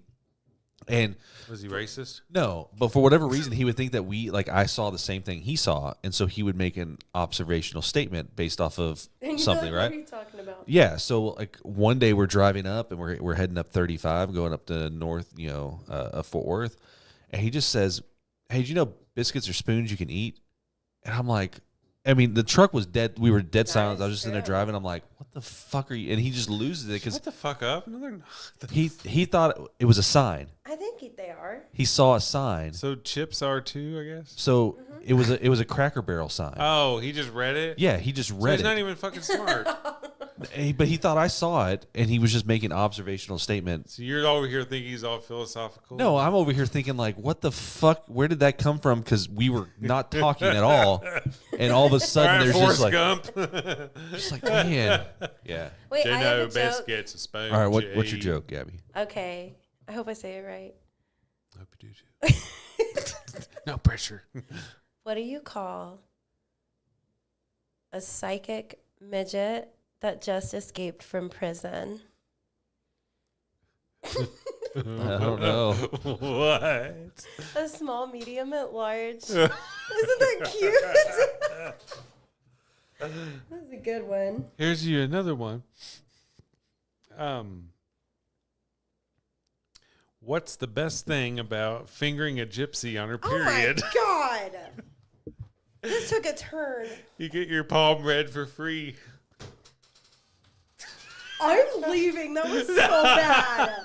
And Was he racist? no, but for whatever reason, he would think that I saw the same thing he saw, and so he would make an observational statement based off of And something, what right? are you talking about? Yeah. So like one day we're driving up and we're heading up 35, going up to north, of Fort Worth, and he just says, "Hey, do you know biscuits are spoons you can eat?" And I'm like, I mean, the truck was dead. We were dead silent. I was just in there driving. I'm like, what the fuck are you? And he just loses it because Shut the fuck up. No, they're not. he thought it was a sign. I think they are. He saw a sign. So chips are too, I guess. So it was a Cracker Barrel sign. Oh, he just read it. Yeah, he just So read he's it. not even fucking smart. But he thought I saw it, and he was just making observational statements. So you're over here thinking he's all philosophical. No, I'm over here thinking like, what the fuck? Where did that come from? Because we were not talking at all, and all of a sudden there's Forrest just like, man, yeah. Wait, I have a joke. biscuits, a spoon. All right, what's your joke, Gabby? Okay, I hope I say it right. Hope you do too. No pressure. What do you call a psychic midget that just escaped from prison? I don't know. What? A small, medium, at large. Isn't that cute? That's a good one. Here's you another one. What's the best thing about fingering a gypsy on her period? Oh my god! This took a turn. You get your palm read for free. I'm leaving. That was so bad.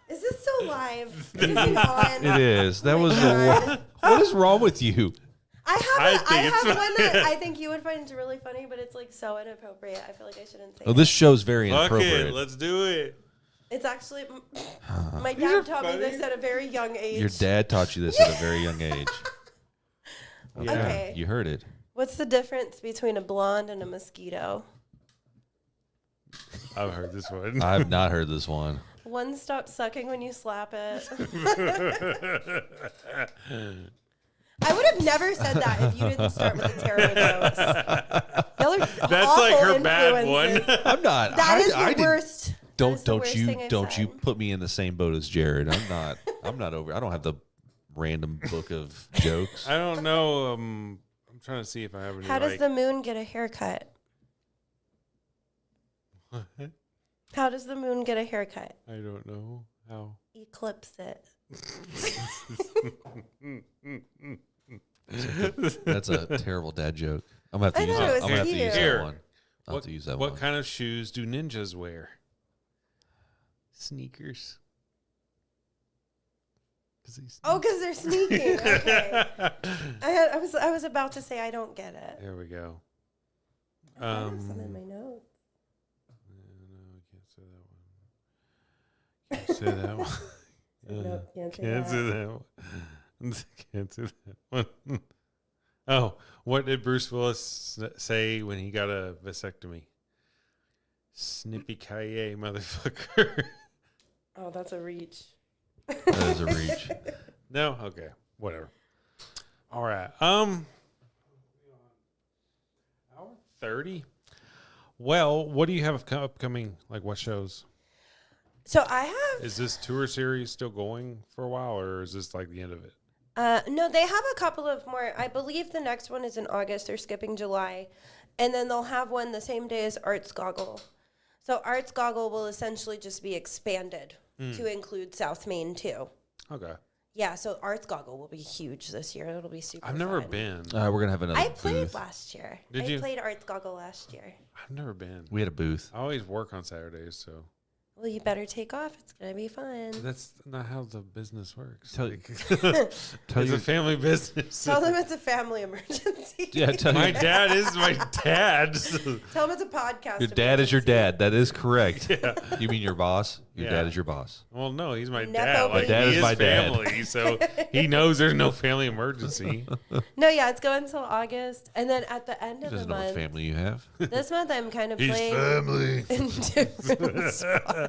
Is this still live? Is this on? It is. That was the God. one. What is wrong with you? I think have it's one that funny. I think you would find really funny, but it's like so inappropriate. I feel like I shouldn't say Oh, it. this show's very Fuck inappropriate. it. Let's do it. It's actually my are dad taught me funny. this at a very young age. Your dad taught you this at a very young age. Okay. You heard it. What's the difference between a blonde and a mosquito? I've heard this one. I've not heard this one. One stops sucking when you slap it. I would have never said that if you didn't start with the terrible jokes. Y'all are That's like awful her bad one. influences. I'm not. That is the I didn't- worst. That is the Don't worst you thing I've don't you said. put me in the same boat as Jared. I'm not over. I don't have the random book of jokes. I don't know. I'm trying to see if I have any. How does like, the moon get a haircut? How does the moon get a haircut? I don't know how. Eclipse it. That's a terrible dad joke. I'm gonna have to I use thought that. it was I'm gonna have to use cute. that one. I'll have to use that What one. kind of shoes do ninjas wear? Sneakers. Oh, because they're sneaking. Okay. I was about to say I don't get it. There we go. I have some in my notes. No, I can't say that one. Nope, can't say Can't that. say that one. Can't say that one. Oh, what did Bruce Willis say when he got a vasectomy? Snippy kaye, motherfucker. Oh, that's a reach. That is a reach. No? Okay. Whatever. All right. Hour 30? Well, what do you have upcoming? Like what shows? So I have. Is this tour series still going for a while, or is this like the end of it? No, they have a couple of more. I believe the next one is in August. They're skipping July. And then they'll have one the same day as Arts Goggle. So Arts Goggle will essentially just be expanded to include South Main too. Okay. Yeah, so Arts Goggle will be huge this year. It'll be super I've never fun. been. We're gonna have another I played booth. last year. Did I you? played Arts Goggle last year. I've never been. We had a booth. I always work on Saturdays, so Well, you better take off. It's going to be fun. that's not how the business works. Tell- Like, Tell it's you, a family business. Tell them it's a family emergency. yeah, tell My you, dad is my dad. Tell them it's a podcast. your dad is your emergency. dad. That is correct. You mean your boss? Your Yeah. dad is your boss. Well, no, he's my Nepo dad. Like, baby. My dad he is my dad. family, so he knows there's no family emergency. No, yeah, it's going until August. And then at the end He of the doesn't know what month, family you have. this month I'm kind of He's playing family. in different spots.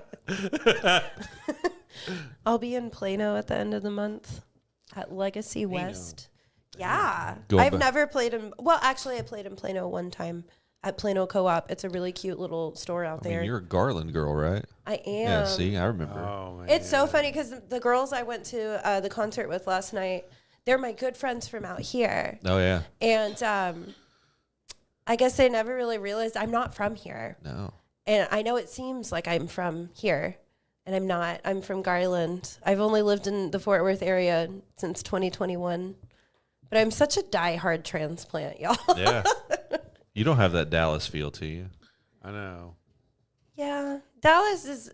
I'll be in Plano at the end of the month at Legacy West. Yeah. Going I've back- never played in, well, actually, I played in Plano one time at Plano Co-op. It's a really cute little store out I there. mean, you're a Garland girl, right? I am. Yeah, see, I remember. Oh, man. It's so funny because the girls I went to the concert with last night, they're my good friends from out here. Oh, yeah. And I guess they never really realized I'm not from here. No. And I know it seems like I'm from here, and I'm not. I'm from Garland. I've only lived in the Fort Worth area since 2021. But I'm such a diehard transplant, y'all. Yeah. You don't have that Dallas feel to you. I know. Yeah. Dallas is,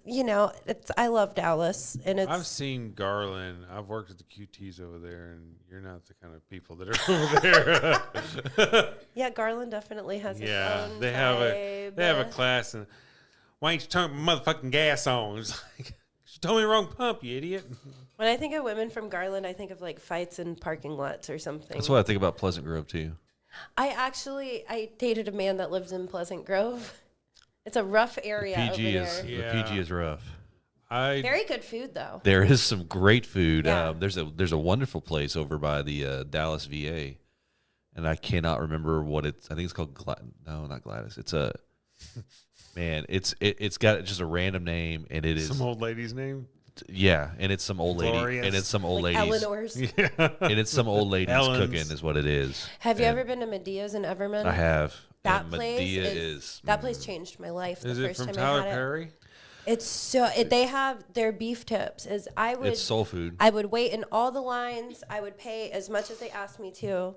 I love Dallas. And I've seen Garland. I've worked at the QTs over there, and you're not the kind of people that are over there. yeah, Garland definitely has its own they have a class, and why ain't you turn my motherfucking gas on? It's like, you told me the wrong pump, you idiot. When I think of women from Garland, I think of like fights in parking lots or something. That's what I think about Pleasant Grove, too. I dated a man that lives in Pleasant Grove. It's a rough area over there. The PG is rough. Very good food, though. There is some great food. Yeah. There's a wonderful place over by the Dallas VA, and I cannot remember what it's. I think it's called no, not Gladys. It's a man. It's got just a random name, and it is Some old lady's name. Yeah, and it's some old lady, Glorious. and it's some old Like ladies, Eleanor's. and it's some old ladies Ellen's. cooking is what it is. Have you ever been to Medea's in Everman? I have. That And place Medea is that place changed my life. Is the it first from time Tyler I had Perry? It. It's so they have their beef tips. It's soul food. I would wait in all the lines. I would pay as much as they asked me to,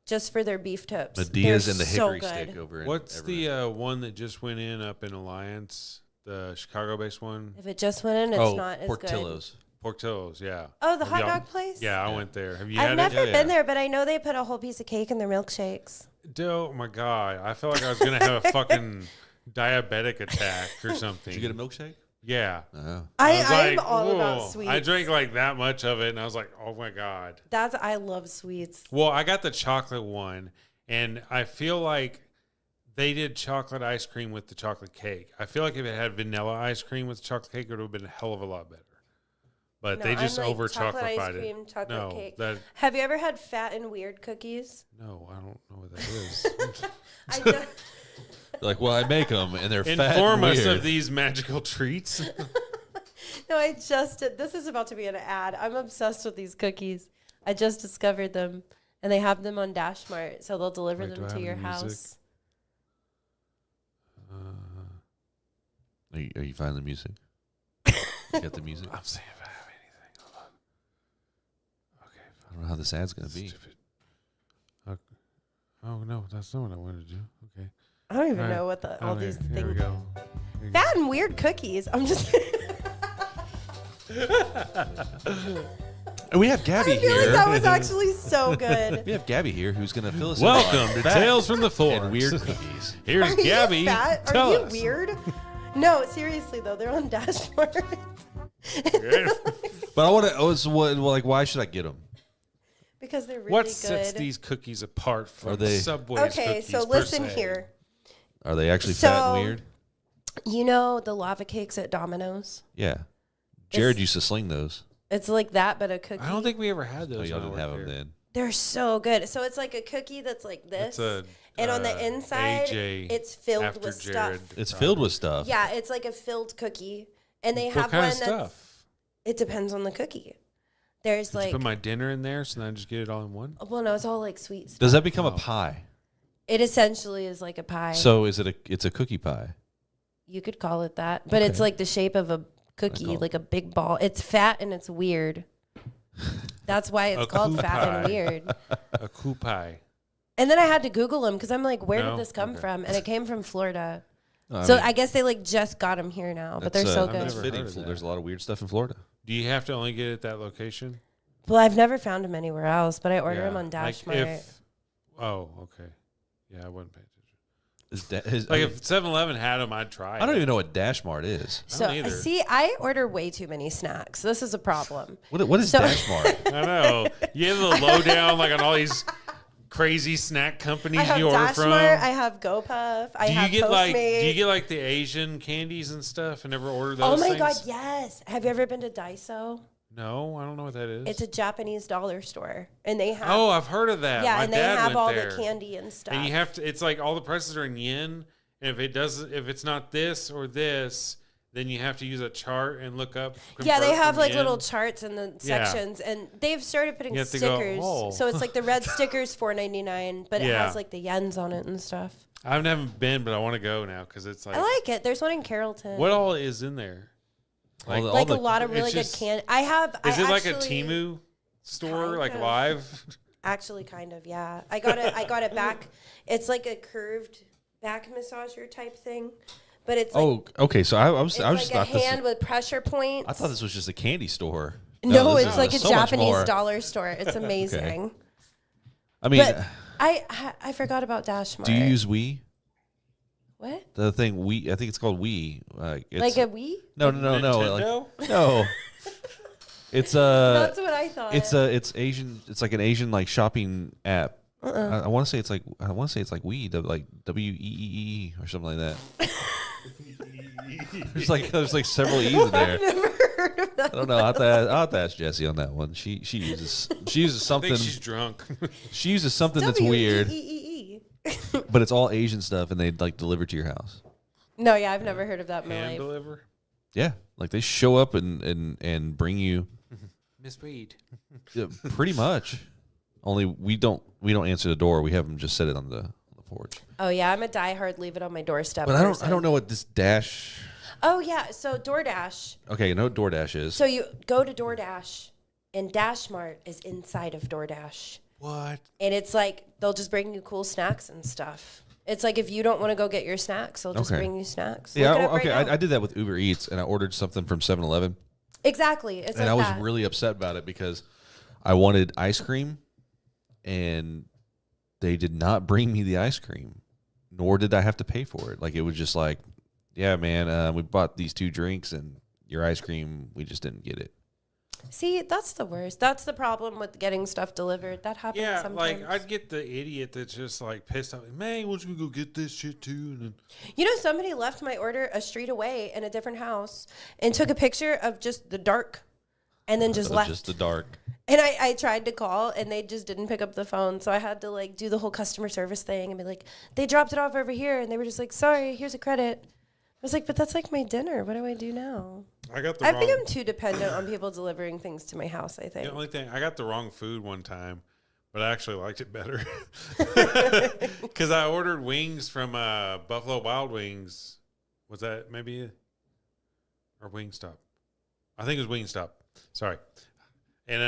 just for their beef tips. Medea's They're and the so hickory good. stick over in What's Everman. the one that just went in up in Alliance, the Chicago-based one? If it just went in, it's not as good. Portillo's. Portillo's, yeah. Oh, the Have hot y'all- dog place? Yeah, I went there. Have you I've had never it? been there, but I know they put a whole piece of cake in their milkshakes. Oh my god, I felt like I was gonna have a fucking diabetic attack or something. Did you get a milkshake? Yeah. Oh. I'm like, all about "Whoa." sweets. I drank like that much of it, and I was like, oh my god. I love sweets. Well, I got the chocolate one, and I feel like they did chocolate ice cream with the chocolate cake. I feel like if it had vanilla ice cream with the chocolate cake, it would have been a hell of a lot better. But No, they just I'm like over chocolate ice chocolatified cream, it. chocolate No, cake. Have you ever had Fat and Weird cookies? no, I don't know what that is. I don't, Like, well, I make them, and they're fat Inform and us weird. of these magical treats. no, I just did. This is about to be an ad. I'm obsessed with these cookies. I just discovered them, and they have them on Dash Mart, so they'll deliver Wait, do them I to have your the music? house. Are you finding the music? You got the music? I'm saying if I have anything. Hold on. Okay. I don't know how this ad's going to be. Stupid. Okay. Oh, no, that's not what I wanted to do. Okay. I don't even All right. know what all Okay, these here we things. go. Here we go. Fat and Weird cookies. I'm just. And we have Gabby I feel here. like that was actually so good. We have Gabby here who's going to fill us Welcome in to on fat Tales from the Forks. and Weird Cookies. Here's Are you Gabby. fat? Tell Are you us. weird? No, seriously though, they're on Dash Mart. But I want to, why should I get them? Because they're really What good. sets these cookies apart from Are they- Subway's Okay, cookies? so per listen se? here. Are they actually fat So- and weird? You know the lava cakes at Domino's? Yeah. Jared It's- used to sling those. It's like that, but a cookie. I don't think we ever had those. Oh, y'all when I didn't have worked them there. then. They're so good. So it's like a cookie that's like this. That's a, and on the inside, AJ it's filled after with Jared. stuff. It's filled with stuff. Yeah, it's like a filled cookie. And they What have kind one of that's. stuff? It depends on the cookie. There's Did like. you put my dinner in there, so then I just get it all in one? Well, no, it's all like sweet stuff. Does that become Oh. a pie? It essentially is like a pie. So it's a cookie pie? You could call it that. But it's Okay. like the shape of a call cookie, it- like a big ball. It's fat and it's weird. That's why it's A called Fat and pie. Weird. A coup pie. And then I had to Google them because I'm like, where No? did this come Okay. from? And it came from Florida. No, So mean, I guess they like just got them here now, but they're that's, so I've good. never fitting. heard of that. There's a lot of weird stuff in Florida. Do you have to only get it at that location? Well, I've never found them anywhere else, but I order them Yeah. on Dash Like Mart. oh, okay. Yeah, I wouldn't pay attention. I Like if 7-Eleven had them, I'd try. don't it. even know what Dash Mart is. I So don't either. see, I order way too many snacks. This is a problem. What is So- Dash Mart? I know. You have the lowdown like on all these crazy snack companies I have you order Dash from. Mart. I have GoPuff. I do you have get like Postmates. do you get like the Asian candies and stuff and never order those Oh my things? god, yes. Have you ever been to Daiso? No, I don't know what that is. It's a Japanese dollar store, and they have. Oh, I've heard of that. Yeah, My and they dad have went all there. the candy and stuff. And you have to. It's like all the prices are in yen, and if it's not this or this, then you have to use a chart and look up. Yeah, they convert have from like yen. little charts in the sections, and they've started putting You have to go, stickers. "Oh." So it's like the red stickers $4.99, but it Yeah. has like the yens on it and stuff. I haven't been, but I want to go now because it's like. I like it. There's one in Carrollton. What all is in there? All the- Like a lot of really it's good just- candy. I have. Is I it like a actually- Temu store, Kind like of. live? Actually, kind of, yeah. I got it. I got it back. It's like a curved back massager type thing, but it's like, Oh, okay. So I was it's just like a thought this. hand with pressure points. I thought this was just a candy store. No, this it's is like a so much Japanese more. dollar store. It's amazing. I mean, But I forgot about Dash Mart. do you use Wii? what? The thing Wii, I think it's called Wii. It's, Like a Wii? no. Like, Nintendo? no. It's That's what I thought. it's Asian. It's like an Asian like shopping app. I want to say it's like Wii, like WEEE or something like that. there's like several E's in there. never heard of that. I don't know. I'll have to ask Jessie on that one. She uses I something. think she's drunk. She uses something that's weird, WEEE. but it's all Asian stuff, and they like deliver to your house. No, yeah, I've never heard of that in my Hand life. deliver. Yeah, like they show up and bring you Miss Weed. pretty much. Only we don't answer the door. We have them just set it on the porch. Oh yeah, I'm a diehard leave it on my doorstep. But I person. don't know what this Dash. Oh yeah, so DoorDash. Okay, you know what DoorDash is. So you go to DoorDash, and Dash Mart is inside of DoorDash, What? and it's like they'll just bring you cool snacks and stuff. It's like if you don't want to go get your snacks, they'll just Okay. bring you snacks. Yeah, Look it up okay. right now. I did that with Uber Eats, and I ordered something from 7-Eleven, Exactly. It's and like I was that. really upset about it because I wanted ice cream, and they did not bring me the ice cream, nor did I have to pay for it. Like it was just like, yeah, man, we bought these 2 drinks and your ice cream, we just didn't get it. See, that's the worst. That's the problem with getting stuff delivered. That happens Yeah, sometimes. like I'd get the idiot that's just like pissed off. Man, why don't you go get this shit too? And then, You know, somebody left my order a street away in a different house and took a picture of just the dark and then just left. Just the dark. And I tried to call and they just didn't pick up the phone. So I had to like do the whole customer service thing and be like, they dropped it off over here. And they were just like, sorry, here's a credit. I was like, but that's like my dinner. What do I do now? I got the I've wrong. become too dependent on people delivering things to my house, I think. The only thing I got the wrong food one time, but I actually liked it better because I ordered wings from Buffalo Wild Wings. Was that maybe or Wingstop? I think it was Wingstop. Sorry, and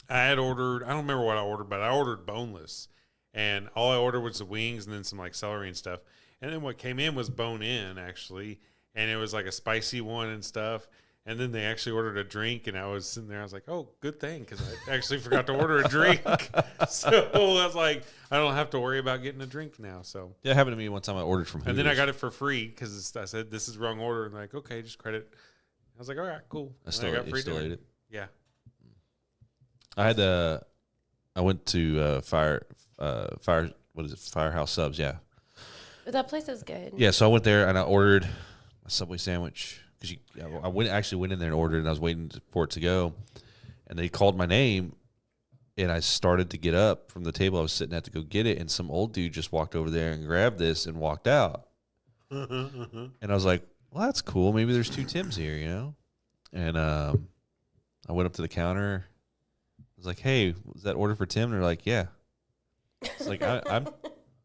I had ordered. I don't remember what I ordered, but I ordered boneless, and all I ordered was the wings and then some like celery and stuff. And then what came in was bone in actually, and it was like a spicy one and stuff. And then they actually ordered a drink, and I was sitting there. I was like, "Oh, good thing," because I actually forgot to order a drink. So I was like, "I don't have to worry about getting a drink now." So, Yeah, it happened to me one time. I ordered from and then I Hooters. got it for free because I said this is the wrong order, and they're like, "Okay, just credit." I was like, "All right, cool." I And still, got you still dinner. ate it. Yeah, I went to Firehouse Subs. Yeah, But that place is good. yeah. So I went there and I ordered a Subway sandwich because I went in there and ordered, and I was waiting for it to go, and they called my name, and I started to get up from the table I was sitting at to go get it, and some old dude just walked over there and grabbed this and walked out, and I was like, well, that's cool. Maybe there's 2 Tims here, you know, and I went up to the counter. I was like, hey, was that order for Tim? And they're like, yeah. It's like, I'm.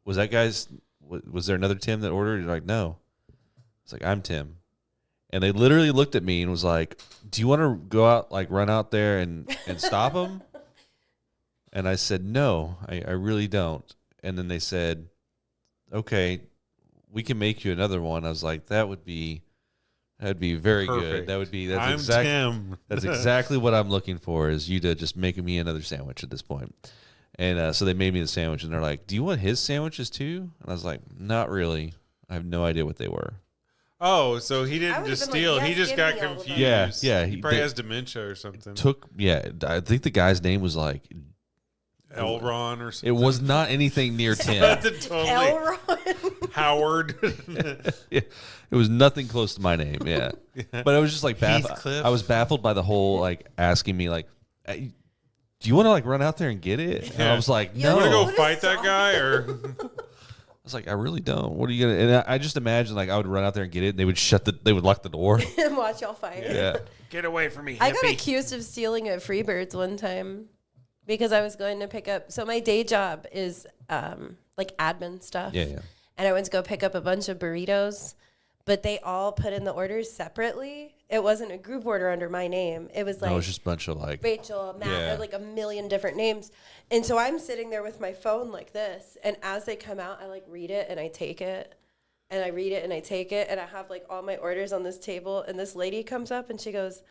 Was that guy's? Was there another Tim that ordered? You're like, no. It's like, I'm Tim. And they literally looked at me and was like, do you want to go out, like run out there and stop him? And I said, no, I really don't. And then they said, okay, we can make you another one. I was like, that'd be very good. Perfect. That's I'm Tim. That's exactly what I'm looking for, is you to just make me another sandwich at this point. And so they made me the sandwich, and they're like, do you want his sandwiches too? And I was like, not really. I have no idea what they were. Oh, so he I didn't would've just been like, steal. yes, He just give got me all of them. confused. Yeah. He He probably did- has dementia or something. I think the guy's name was like Elron or something. It was not anything near 10. Totally. Elron. Howard. Yeah, it was nothing close to my name. Yeah, but I was just like baffled. Heathcliff. I was baffled by the whole like asking me like, "Hey, do you want to like run out there and get it?" And I was like, You "No." Want to go What is fight that song? guy or? I was like, "I really don't." What are you gonna? And I just imagine like I would run out there and get it, and they would lock the door. And watch y'all fight. Yeah, Get away from me, hippie. I got accused of stealing at Freebirds one time because I was going to pick up. So my day job is like admin stuff. yeah. And I went to go pick up a bunch of burritos, but they all put in the orders separately. It wasn't a group order under my name. It was like No, it was just a bunch of like. Rachel, Matt, Yeah. like a million different names. And so I'm sitting there with my phone like this. And as they come out, I like read it and I take it. And I read it and I take it. And I have like all my orders on this table. And this lady comes up and she goes,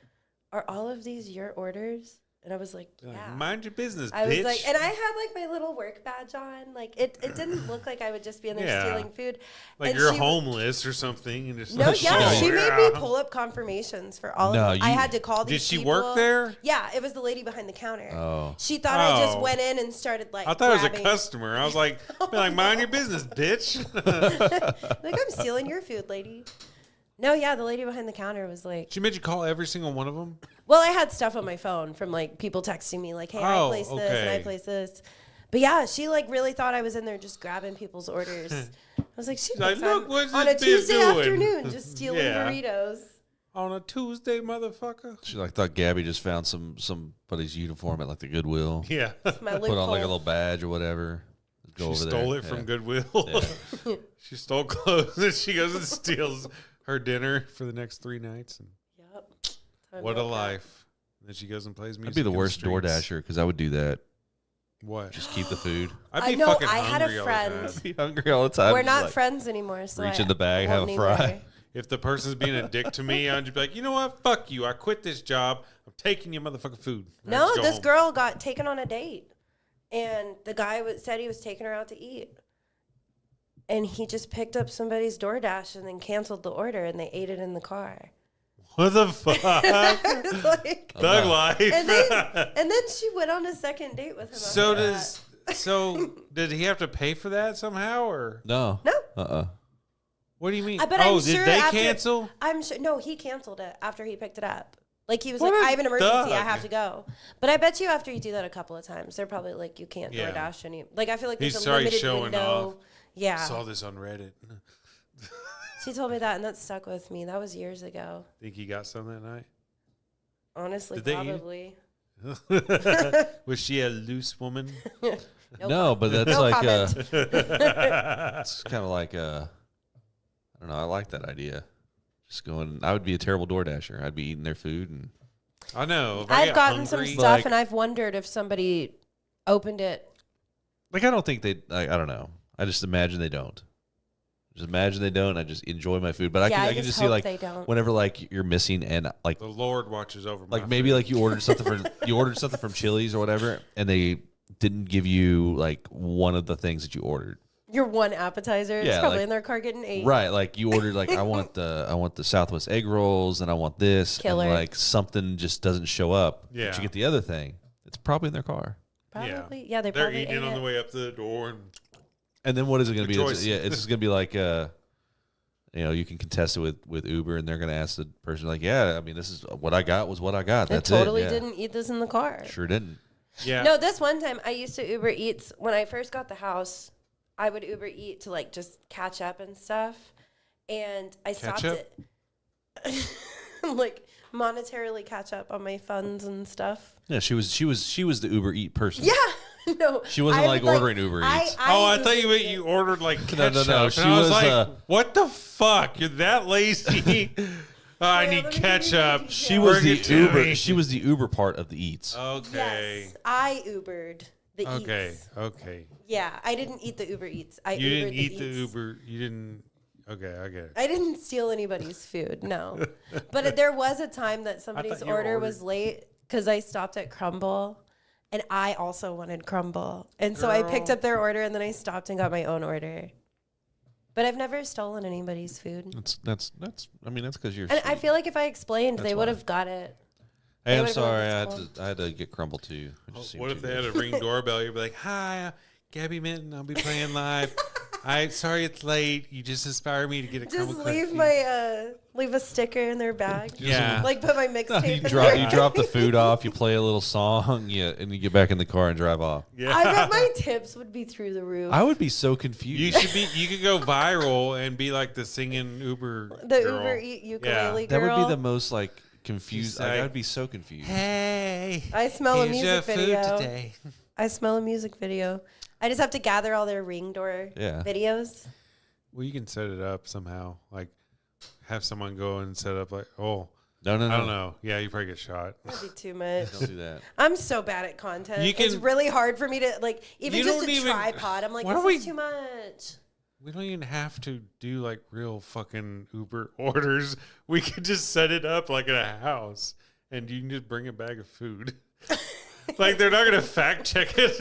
"Are all of these your orders?" And I was like, "Yeah." Mind your business, I bitch. was like, and I had like my little work badge on. Like it didn't look like I would just be in there Yeah. stealing food. like And you're she- homeless or something. And just No, like, yeah, oh, she made me yeah. pull up confirmations for all No, of them. I you- had to call these Did she people. work there? Yeah, it was the lady behind the counter. Oh. She thought I just Oh. went in and started like I thought it was a grabbing- customer. I was like, mind your business, bitch. Like, I'm stealing your food, lady. No, yeah, the lady behind the counter was like, She made you call every single one of them. well, I had stuff on my phone from like people texting me like, "Hey, I Oh, placed this and I okay. placed this." But yeah, she like really thought I was in there just grabbing people's orders. I was like, she like, thinks "Look, I'm what's on a this bitch Tuesday doing?" afternoon just stealing Yeah. burritos. On a Tuesday, motherfucker. She like thought Gabby just found somebody's uniform at like the Goodwill. Yeah. My Put on like a loophole. little badge or whatever. Go She over stole there. it from Yeah. Goodwill. She stole clothes and she goes and steals her dinner for the next 3 nights. And Yep. Time what a well spent. life. And then she goes and plays music. I'd be the in worst streets. DoorDasher because I would do that. What? Just keep the food. I'd I be know, fucking I had a hungry all the friend. time. Be hungry all the time. We're just not like, friends anymore. So reach I- in the bag, I have won't a fry. either. If the person's being a dick to me, I'd just be like, you know what? Fuck you. I quit this job. I'm taking your motherfucking food. And I No, just go this home. girl got taken on a date, and the guy said he was taking her out to eat, and he just picked up somebody's DoorDash and then canceled the order, and they ate it in the car. What the fuck? It's like, Thug life. and then she went on a second date with him. So after does so did he have to pay for that somehow or No. No. what do you mean? that. But oh, I'm did sure they after, cancel? I'm sure. No, he canceled it after he picked it up. Like he was What like, a I have an emergency. I thug. have to go. But I bet you after you do that a couple of times, they're probably like, you can't Yeah. DoorDash any. Like I feel like He's there's a sorry limited showing window. off. Yeah. Saw this on Reddit. She told me that, and that stuck with me. That was years ago. Think he got some that night? Honestly, Did they eat it? probably. Was she a loose woman? No, but that's No like comment. it's kind of like I don't know. I like that idea. Just going. I would be a terrible DoorDasher. I'd be eating their food and I know. If I I've get gotten some hungry- stuff, Like- and I've wondered if somebody opened it. like I don't think they. I don't know. I just imagine they don't. Just imagine they don't. I just enjoy my food, but I Yeah, I can just just see hope like they don't. whenever like you're missing and like The Lord watches over my maybe food. like you ordered something from Chili's or whatever, and they didn't give you like one of the things that you ordered. Your one appetizer is Yeah, probably like- in their car getting ate. Right, like you ordered like I want the Southwest egg rolls and I want this, Killer. and like something just doesn't show up. Yeah. But you get the other thing. It's probably in their car. Probably. Yeah, They're probably eating ate on it. the way up to the door and And then what is it going to Good be? choice. It's just going to be like you can contest it with Uber, and they're going to ask the person like, yeah, I mean, this is what I got was what I got. They That's totally it. Yeah. didn't eat this in the car. Sure didn't. yeah. No, this one time I used to Uber Eats when I first got the house. I would Uber Eat to like just catch up and stuff, and I stopped up? it. Like monetarily catch up on my funds and stuff. Yeah, she was the Uber Eat person. Yeah, no, She wasn't, I like, would, ordering Uber Eats. Oh, I thought Ubered you it. ordered like No, ketchup. no, no. And She I was was, like, what the fuck? You're that lazy? I Yeah, need let me ketchup. read She Yeah. was Bring the it to Uber. me. She was the Uber part of the Eats. Okay. Yes, I Ubered the Okay. Eats. Okay. Yeah, I didn't eat the Uber Eats. I You Ubered didn't eat the Eats. Uber. You didn't. Okay, I get it. I didn't steal anybody's food, no. But there was a time that somebody's you order was ordered- late because I stopped at Crumble, and I also wanted Crumble. And so I picked Girl. up their order, and then I stopped and got my own order. But I've never stolen anybody's food. That's. I mean, that's because you're. And I sweet. feel like if I explained, That's they would why. have got it. Hey, I'm Whatever sorry. it's I had to get crumble too. It just seemed What if too they had much. a Ring doorbell? You'd be like, "Hi, Gabby Minton. I'll be playing live. I'm sorry it's late. You just inspired me to get a Just crumble leave cookie." my leave a sticker in their bag. Yeah. Like put my mixtape in You there. drop the food off. You play a little song. Yeah, and you get back in the car and drive off. Yeah. I bet my tips would be through the roof. I would be so You confused. should be. You could go viral and be like the singing Uber. the girl. Uber ukulele That girl. would be the most like confused. Just like, I would be so confused. Hey, I smell a here's your music video. food today. I smell a music video. I just have to gather all their Ring door Yeah. videos. Well, you can set it up somehow. Like, have someone go and set up. Like, oh, No. I don't know. Yeah, you probably get shot. That'd be too much. Don't do that. I'm so bad at content. You It's can- really hard for me to like even You just don't a even- tripod. I'm like, Why this don't is we- too much. We don't even have to do like real fucking Uber orders. We could just set it up like in a house, and you can just bring a bag of food. Like they're not gonna fact check it.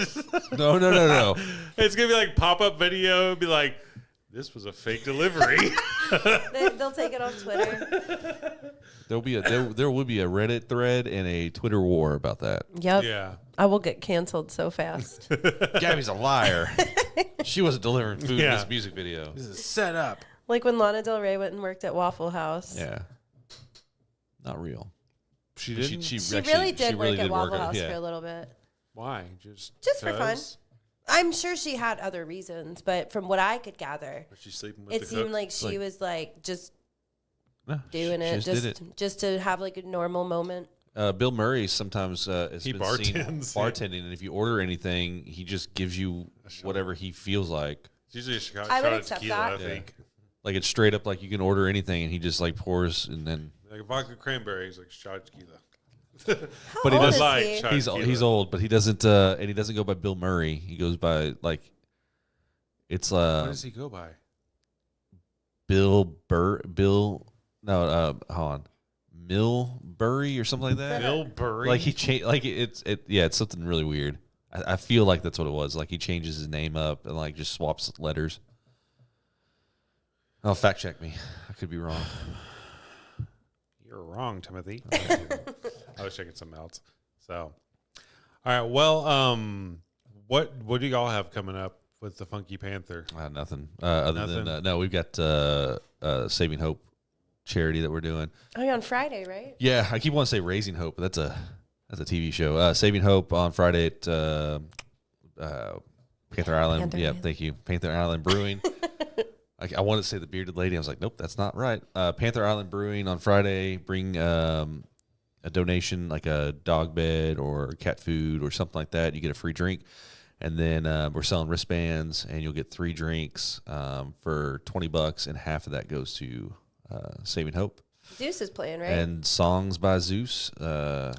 No. It's gonna be like pop up video. It'd be like, this was a fake delivery. They'll take it off Twitter. There will be a Reddit thread and a Twitter war about that. Yep. Yeah. I will get canceled so fast. Gabby's a liar. She wasn't delivering food in Yeah. this music video. This is set up. Like when Lana Del Rey went and worked at Waffle House. Yeah. Not real. She But didn't. She actually- really did work really at did Waffle work House yeah. for a little bit. Why? Just For fun. 'cause? I'm sure she had other reasons, but from what I could gather, Was she sleeping with it the seemed cook? like she Like- was like just No, doing she it, just did it. just to have like a normal moment. Bill Murray sometimes has He been seen bartends. bartending, and if you order anything, he just gives you whatever he feels like. It's usually a shot, I would shot of accept tequila, that. I think. Like it's straight up like you can order anything, and he just like pours, and then. Like vodka cranberries, like shot of tequila. How But he old does is like he? shot- He's tequila. old, but he doesn't and he doesn't go by Bill Murray. He goes by like it's What does he go by? Bill hold on. Millbury or something like that. Bill Burry. Like he changed like it's something really weird. I feel like that's what it was. Like he changes his name up and like just swaps letters. Oh, fact check me. I could be wrong. You're wrong, Timothy. I was checking something else. So, all right. Well, what do y'all have coming up with the Funky Panther? Nothing. Other Nothing? than no, we've got Saving Hope charity that we're doing. Oh, yeah, on Friday, right? Yeah, I keep wanting to say Raising Hope, but that's a TV show. Saving Hope on Friday at Panther Island. Panther Yeah, Island. thank you. Panther Island Brewing. I wanted to say the bearded lady. I was like, nope, that's not right. Panther Island Brewing on Friday. Bring a donation, like a dog bed or cat food or something like that. You get a free drink. And then we're selling wristbands, and you'll get 3 drinks for $20, and half of that goes to Saving Hope. Zeus is playing, right? And songs by Zeus.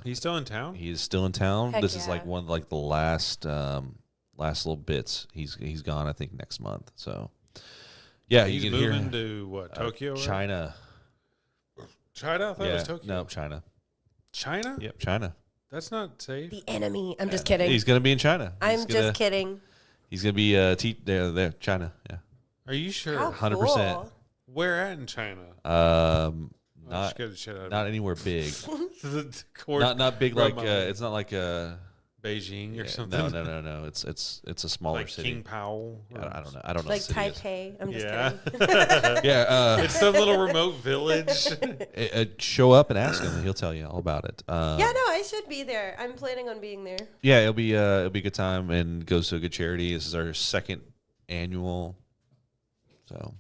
He's still in town. He is still in town. Heck This is yeah. like one of like the last little bits. He's gone, I think, next month. So yeah, He's you can hear moving to what? Tokyo? right? China. China? I thought it Yeah, was Tokyo. no, China. China? Yep, China. That's not safe. the enemy. I'm just kidding. He's gonna be in China. I'm just kidding. He's gonna be there, China. Yeah. Are you sure? How 100%. cool. Where at in China? Um, Oh, not scared the shit out of not anywhere big. me. not big like Remote. it's not like Beijing or yeah, something. No. It's a smaller Like city. King Powell. I don't know. I don't know. Like the city is. Taipei. I'm just Yeah. kidding. Yeah. It's some little remote village. Show up and ask him, and he'll tell you all about it. Yeah, no, I should be there. I'm planning on being there. Yeah, it'll be a good time and goes to a good charity. This is our 2nd annual, so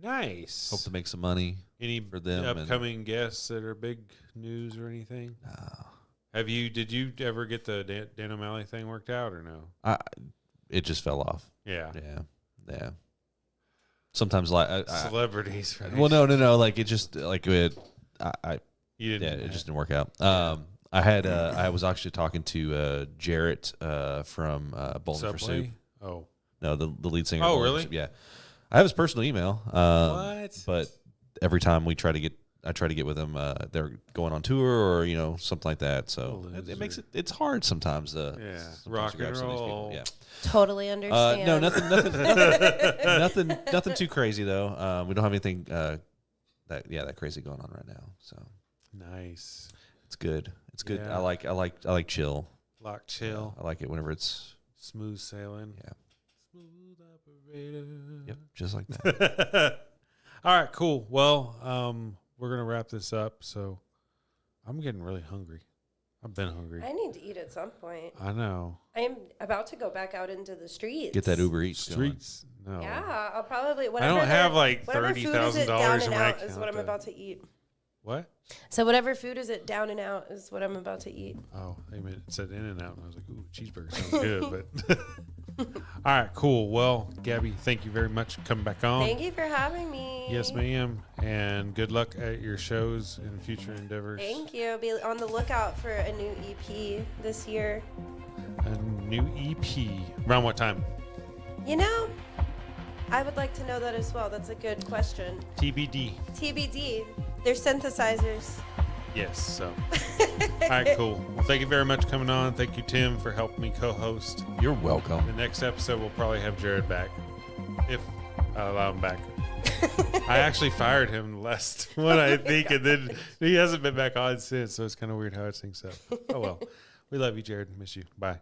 Nice. hope to make some money. Any for them and- upcoming guests that are big news or anything? Did you ever get the Dan O'Malley thing worked out or no? It just fell off. Yeah. Yeah. Sometimes like Celebrities. Right? well, no. Like it just like it. You didn't. It just didn't work out. I was actually talking to Jarrett from Bowling for Soup. Subway. Oh. No, the lead singer. of Oh, Bowling for really? Soup. Yeah, I have his personal email. What? But every time I try to get with him, they're going on tour or something like that. So it makes it's hard sometimes. Yeah. sometimes Rock to grab and some of these people. roll. Yeah. Totally understand. No, nothing too crazy though. We don't have anything that crazy going on right now. So Nice. It's good. It's good. Yeah. I like chill. Lock chill. I like it whenever it's Smooth sailing. Yeah. Smooth operator. Yep, just like that. All right, cool. Well, we're gonna wrap this up. So I'm getting really hungry. I've been hungry. I need to eat at some point. I know. I am about to go back out into the streets. Get that Uber Eats going. Streets. No. Yeah, I'll probably. I don't have like whatever food is it $30,000 down in and my out account. is what I'm about to eat. What? So whatever food is it down and out is what I'm about to eat. Oh, it said In and Out, and I was like, "Ooh, cheeseburger sounds good." But all right, cool. Well, Gabby, thank you very much for coming back on. Thank you for having me. Yes, ma'am. And good luck at your shows and future endeavors. Thank you. Be on the lookout for a new EP this year. A new EP. Around what time? You know, I would like to know that as well. That's a good question. TBD. TBD. They're synthesizers. Yes. So. All right, cool. Well, thank you very much for coming on. Thank you, Tim, for helping me co-host. You're welcome. The next episode, we'll probably have Jared back, if I allow him back. I actually fired him last one, I think, and then he hasn't been back on since. So it's kind of weird how it syncs up. Oh well. We love you, Jared. Miss you. Bye.